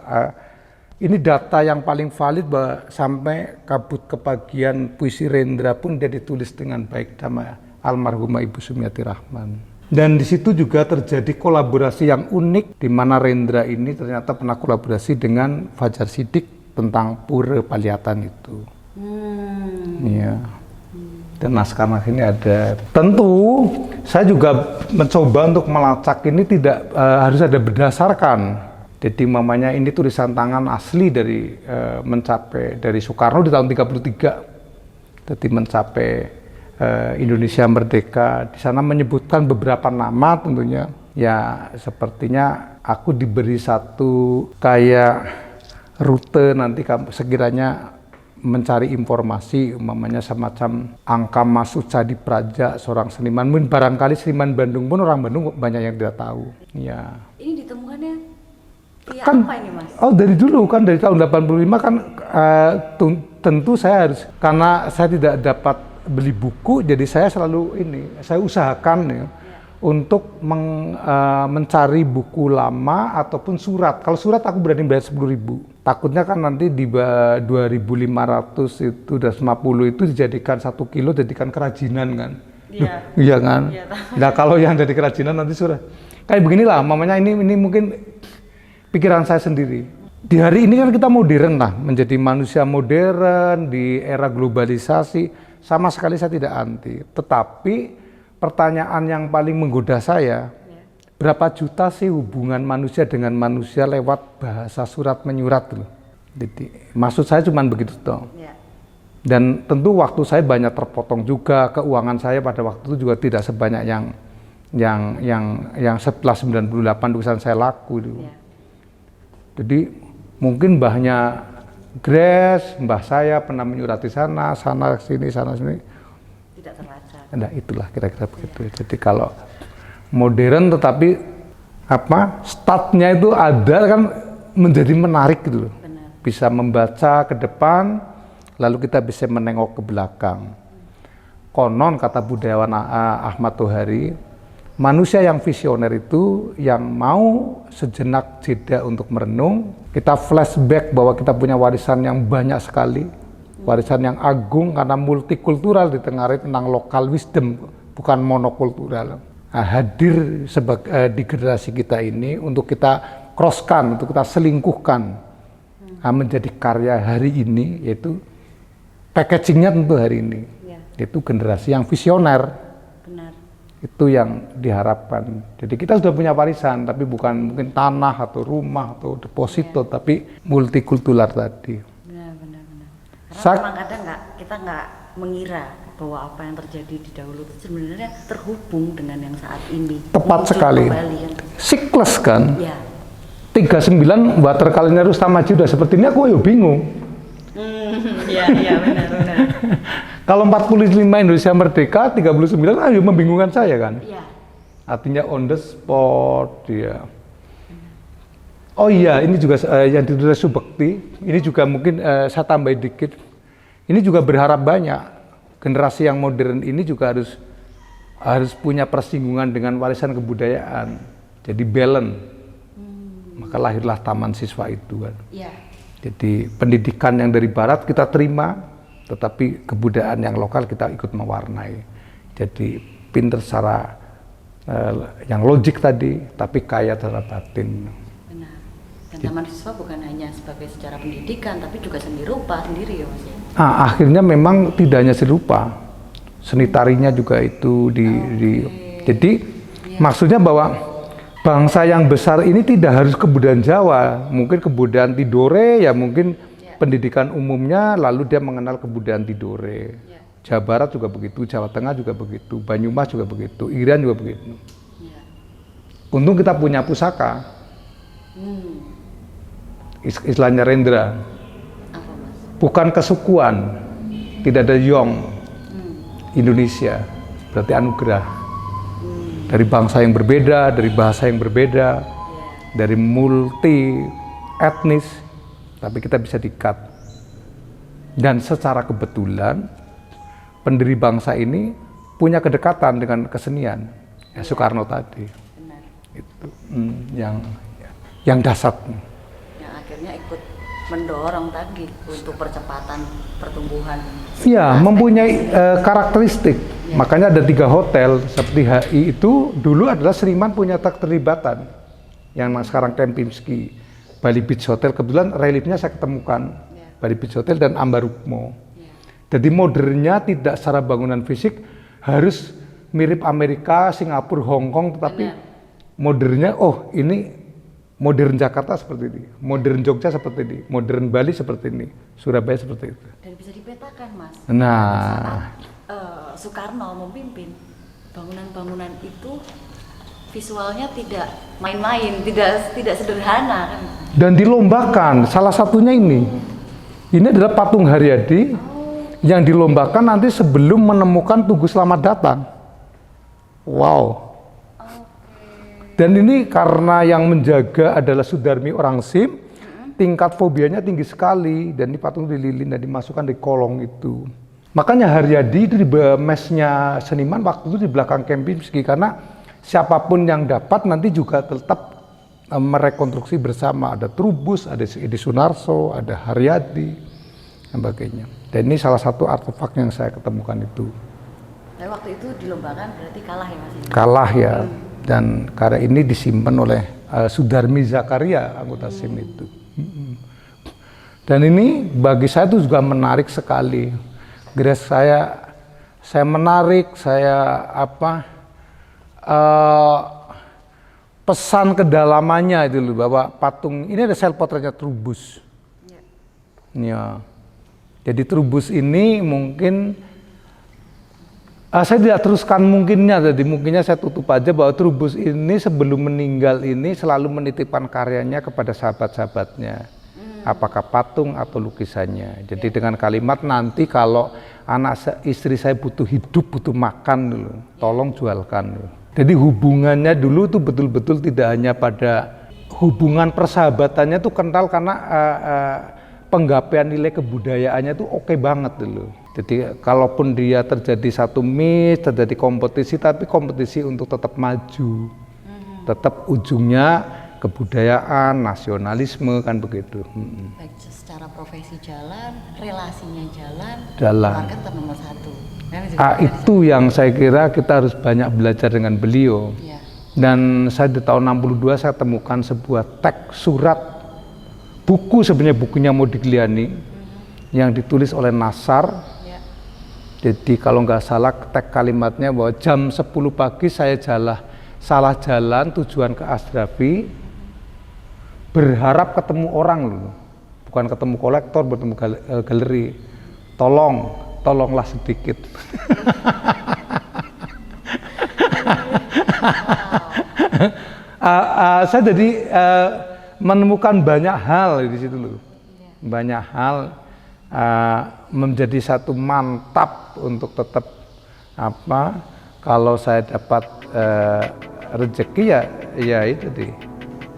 ini data yang paling valid bahwa sampai kabut kebagian puisi Rendra pun dia ditulis dengan baik sama almarhumah Ibu Sumiati Rahman. Dan di situ juga terjadi kolaborasi yang unik di mana Rendra ini ternyata pernah kolaborasi dengan Fajar Siddiq tentang Pura Paliatan itu. Iya. Dan naskah ini ada. Tentu saya juga mencoba untuk melacak ini tidak harus ada berdasarkan. Jadi mamanya ini tulisan tangan asli dari mencapai dari Soekarno di tahun 33. Jadi mencapai Indonesia merdeka. Di sana menyebutkan beberapa nama tentunya. Ya sepertinya aku diberi satu kayak rute nanti sekiranya mencari informasi, umpamanya semacam Angka Mas Ucadi Praja, seorang seniman. Mungkin barangkali seniman Bandung pun orang Bandung banyak yang tidak tahu. Ya. Ini ditemukannya via Kan, apa ini Mas? oh dari dulu kan dari tahun 85 kan tentu saya harus, karena saya tidak dapat beli buku, jadi saya selalu saya usahakan ya, untuk mencari buku lama ataupun surat. Kalau surat aku berani bayar 10.000. Takutnya kan nanti di 2.500 itu udah 50 itu dijadikan 1 kilo jadikan kerajinan kan. Iya. Iya kan. Iya, Nah kalau yang jadi kerajinan nanti surat. Kayak beginilah, mamanya ini mungkin pikiran saya sendiri. Di hari ini kan kita modern lah, menjadi manusia modern di era globalisasi. Sama sekali saya tidak anti. Tetapi pertanyaan yang paling menggoda saya, berapa juta sih hubungan manusia dengan manusia lewat bahasa surat menyurat loh. Jadi maksud saya cuma begitu toh. Ya. Dan tentu waktu saya banyak terpotong juga, keuangan saya pada waktu itu juga tidak sebanyak yang setelah 98 tulisan saya laku itu. Ya. Jadi mungkin mbahnya Grace, mbah saya pernah menyurati sana sini. Tidak terbaca. Nah itulah kira-kira begitu. Jadi kalau modern tetapi statnya itu ada kan menjadi menarik gitu loh. Bisa membaca ke depan lalu kita bisa menengok ke belakang. Konon kata budayawan Ahmad Tohari, manusia yang visioner itu yang mau sejenak jeda untuk merenung, kita flashback bahwa kita punya warisan yang banyak sekali, warisan yang agung karena multikultural ditengarai tentang lokal wisdom, bukan monokultural. Nah, hadir di generasi kita ini untuk kita crosskan, untuk kita selingkuhkan menjadi karya hari ini, yaitu packagingnya tentu hari ini, yaitu generasi yang visioner. Benar. Itu yang diharapkan. Jadi kita sudah punya warisan, tapi bukan mungkin tanah atau rumah atau deposito, tapi multikultural tadi. Benar. Karena memang kadang kita nggak mengira bahwa apa yang terjadi di dahulu itu sebenarnya terhubung dengan yang saat ini. Tepat sekali. Siklus kan. Ya. 39 watercolornya Rustam Aji udah seperti ini, aku bingung. Iya benar. Kalau 45 Indonesia Merdeka, 39 membingungkan saya kan. Iya. Artinya on the spot ya. Oh iya, ini juga yang ditulis Subekti, ini juga mungkin saya tambahin dikit. Ini juga berharap banyak. Generasi yang modern ini juga harus punya persinggungan dengan warisan kebudayaan. Jadi balance. Maka lahirlah Taman Siswa itu kan. Iya. Jadi pendidikan yang dari barat kita terima, tetapi kebudayaan yang lokal kita ikut mewarnai. Jadi pinter secara yang logik tadi, tapi kaya secara batin. Benar. Dan Taman Siswa bukan hanya sebagai secara pendidikan, tapi juga seni rupa sendiri ya Mas. Akhirnya memang tidak hanya seni rupa, seni tarinya juga itu jadi maksudnya bahwa bangsa yang besar ini tidak harus kebudayaan Jawa, mungkin kebudayaan Tidore ya mungkin pendidikan umumnya lalu dia mengenal kebudayaan Tidore. Jawa Barat juga begitu, Jawa Tengah juga begitu, Banyumas juga begitu, Irian juga begitu. Untung kita punya pusaka. Istilahnya Rendra. Bukan kesukuan, tidak ada Yong, Indonesia, berarti anugerah. Dari bangsa yang berbeda, dari bahasa yang berbeda, dari multi etnis, tapi kita bisa diikat. Dan secara kebetulan, pendiri bangsa ini punya kedekatan dengan kesenian, ya Soekarno tadi. Benar. Itu yang dasar. Yang akhirnya ikut mendorong tadi untuk percepatan pertumbuhan. Iya, mempunyai karakteristik. Makanya ada 3 hotel seperti HI itu dulu adalah Seniman punya keterlibatan yang sekarang Kempinski. Bali Beach Hotel kebetulan reliefnya saya ketemukan. Bali Beach Hotel dan Ambarukmo. Jadi modernnya tidak secara bangunan fisik harus mirip Amerika, Singapura, Hong Kong, tetapi modernnya ini modern Jakarta seperti ini, modern Jogja seperti ini, modern Bali seperti ini, Surabaya seperti itu. Dan bisa dipetakan, Mas. Nah, saat Soekarno memimpin, bangunan-bangunan itu visualnya tidak main-main, tidak sederhana kan. Dan dilombakan, salah satunya ini. Ini adalah patung Haryadi yang dilombakan nanti sebelum menemukan Tugu Selamat Datang. Wow. Dan ini karena yang menjaga adalah Sudarmi orang SIM, tingkat fobianya tinggi sekali, dan ini patung dililin dan dimasukkan di kolong itu. Makanya Haryadi itu di mesnya Seniman waktu itu di belakang Kempinski, karena siapapun yang dapat nanti juga tetap merekonstruksi bersama. Ada Trubus, ada Edi Sunarso, ada Haryadi, dan sebagainya. Dan ini salah satu artefak yang saya ketemukan itu. Tapi waktu itu dilombakan berarti kalah ya Mas? Kalah ya. Dan karya ini disimpan oleh Sudarmi Zakaria, anggota SIM itu. Dan ini bagi saya itu juga menarik sekali. Grace saya menarik, pesan kedalamannya itu loh, bahwa patung ini ada self portraitnya Trubus. Ya. Jadi Trubus ini mungkin saya tidak teruskan mungkinnya, jadi mungkinnya saya tutup aja bahwa Trubus ini sebelum meninggal ini selalu menitipkan karyanya kepada sahabat-sahabatnya, apakah patung atau lukisannya. Jadi dengan kalimat, nanti kalau istri saya butuh hidup, butuh makan dulu, tolong jualkan dulu. Jadi hubungannya dulu itu betul-betul tidak hanya pada hubungan persahabatannya itu kental, karena penggapaian nilai kebudayaannya itu oke banget dulu. Jadi kalaupun dia terjadi satu miss, terjadi kompetisi, tapi kompetisi untuk tetap maju, tetap ujungnya kebudayaan, nasionalisme, kan begitu. Baik secara profesi jalan, relasinya jalan. Keluarga tetap nomor 1. Itu yang saya kira kita harus banyak belajar dengan beliau. Ya. Dan saya di tahun 62 saya temukan sebuah teks surat, buku sebenarnya bukunya Modigliani, yang ditulis oleh Nasar. Jadi kalau nggak salah teks kalimatnya bahwa jam 10 pagi saya salah jalan tujuan ke Asdrafi, berharap ketemu orang loh, bukan ketemu kolektor, bertemu galeri. Tolonglah sedikit. Saya jadi menemukan banyak hal di situ loh, banyak hal. Menjadi satu mantap untuk tetap kalau saya dapat rezeki ya itu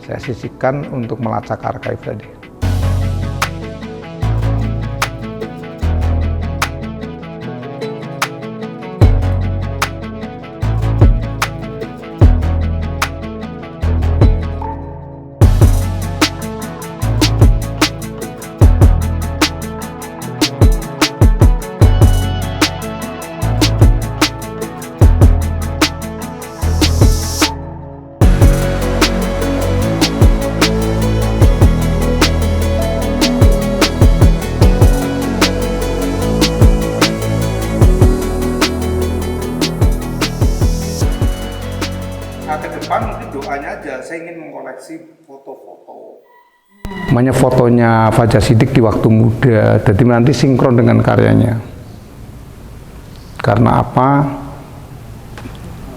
saya sisihkan untuk melacak archive tadi. Ke depan mungkin doanya aja, saya ingin mengoleksi foto-foto. Namanya fotonya Fajar Siddiq di waktu muda, jadi nanti sinkron dengan karyanya. Karena apa?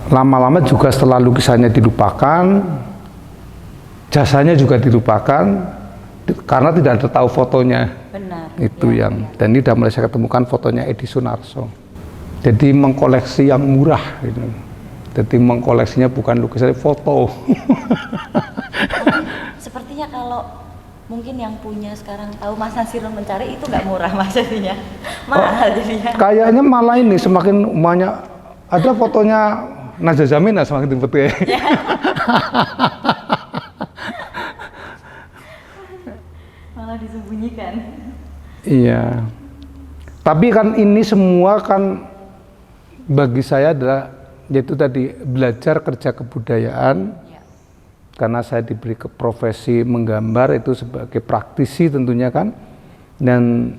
Lama-lama juga setelah lukisannya dilupakan, jasanya juga dilupakan, karena tidak ada tahu fotonya. Benar. Itu yang, dan ini sudah mulai saya ketemukan fotonya Edi Sunarso. Jadi mengkoleksi yang murah gitu. Jadi mengkoleksinya bukan lukisan, foto. Sepertinya kalau mungkin yang punya sekarang tahu Mas Nasirun Mencari itu nggak murah Mas jadinya, mahal jadinya. Kayaknya malah ini semakin banyak, ada fotonya Najwa Jamina semakin putih. Ya. Malah disembunyikan. Iya. Tapi kan ini semua kan bagi saya adalah yaitu tadi belajar kerja kebudayaan. Ya. Karena saya diberi profesi menggambar itu sebagai praktisi tentunya kan, dan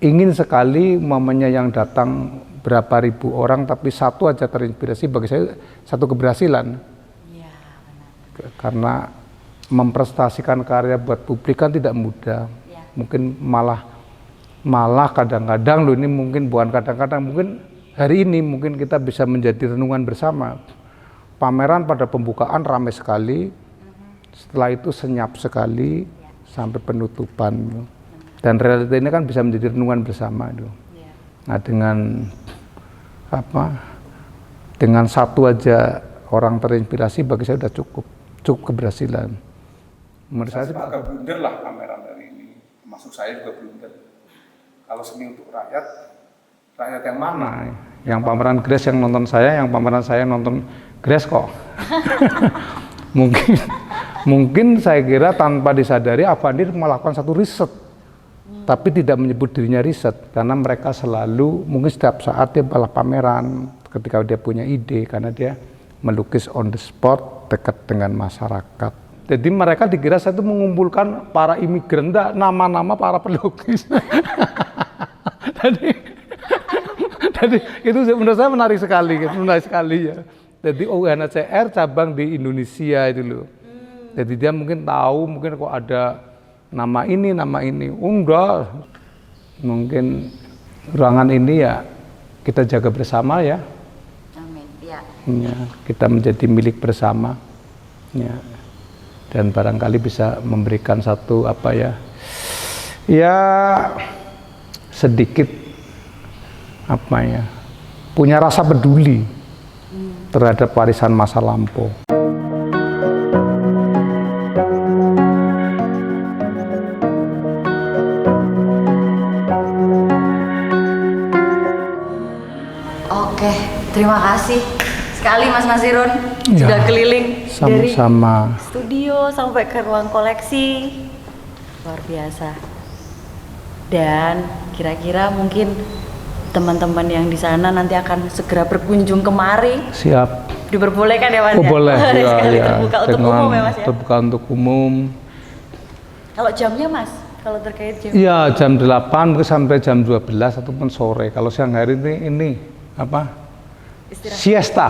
ingin sekali mamanya yang datang berapa ribu orang tapi satu aja terinspirasi, bagi saya satu keberhasilan. Ya, benar. Karena memprestasikan karya buat publik kan tidak mudah. Ya. Mungkin malah kadang-kadang loh, ini mungkin bukan kadang-kadang, mungkin hari ini mungkin kita bisa menjadi renungan bersama. Pameran pada pembukaan ramai sekali, setelah itu senyap sekali sampai penutupan. Dan realita ini kan bisa menjadi renungan bersama. Nah dengan satu aja orang terinspirasi, bagi saya sudah cukup keberhasilan. Menurut saya agak blunder lah pameran dari ini, termasuk saya juga blunder. Kalau seni untuk rakyat yang mana? Yang pameran Grace yang nonton saya, yang pameran saya nonton Grace kok. mungkin saya kira tanpa disadari Avandir melakukan satu riset, tapi tidak menyebut dirinya riset, karena mereka selalu mungkin setiap saat dia malah pameran ketika dia punya ide, karena dia melukis on the spot dekat dengan masyarakat. Jadi mereka dikira saya itu mengumpulkan para imigran, nama-nama para pelukis. Jadi itu menurut saya menarik sekali ya. Jadi UNHCR cabang di Indonesia itu loh. Jadi dia mungkin tahu, mungkin kok ada nama ini. Enggak. Mungkin ruangan ini ya kita jaga bersama ya. Amin. Ya. Ya, kita menjadi milik bersama. Ya. Dan barangkali bisa memberikan satu sedikit punya rasa peduli terhadap warisan masa lampau. Oke, terima kasih sekali Mas Nasirun sudah keliling sama-sama dari studio sampai ke ruang koleksi, luar biasa. Dan kira-kira mungkin teman-teman yang di sana nanti akan segera berkunjung kemari. Siap. Diperbolehkan ya Mas? Oh, boleh. Ya. Terbuka untuk umum ya Mas ya? Terbuka untuk umum. Kalau jamnya Mas? Kalau terkait jam? Iya, jam 8 mungkin sampai jam 12 ataupun sore. Kalau siang hari ini Istirahat. Siesta.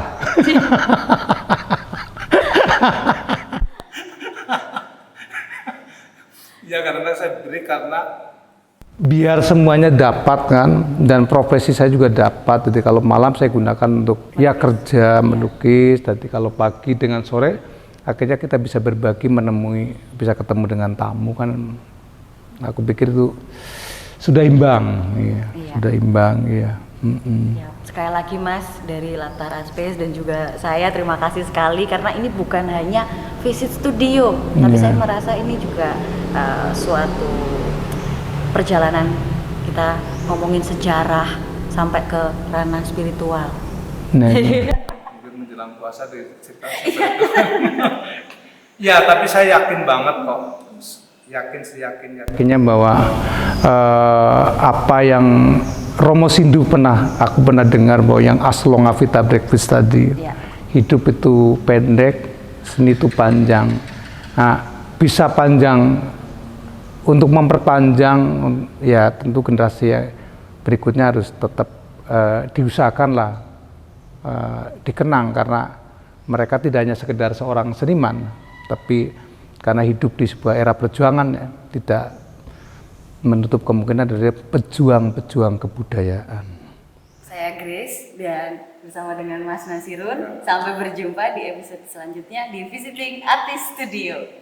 Ya karena saya beri biar semuanya dapat kan, dan profesi saya juga dapat. Jadi kalau malam saya gunakan untuk kerja, melukis. Jadi kalau pagi dengan sore akhirnya kita bisa berbagi, bisa ketemu dengan tamu kan. Aku pikir itu sudah imbang, sudah imbang, ya. Ya, sekali lagi Mas dari Latara Space dan juga saya terima kasih sekali, karena ini bukan hanya visit studio, tapi saya merasa ini juga suatu perjalanan kita ngomongin sejarah sampai ke ranah spiritual. Nah, mungkin menjelang puasa ya, tapi saya yakin banget kok. Yakinnya bahwa apa yang Romo Sindu aku pernah dengar, bahwa yang as long as vita brevis tadi, hidup itu pendek, seni itu panjang. Nah, bisa panjang untuk memperpanjang, ya tentu generasi berikutnya harus tetap diusahakanlah dikenang, karena mereka tidak hanya sekedar seorang seniman, tapi karena hidup di sebuah era perjuangan, tidak menutup kemungkinan dari pejuang-pejuang kebudayaan. Saya Grace dan bersama dengan Mas Nasirun, sampai berjumpa di episode selanjutnya di Visiting Artist Studio.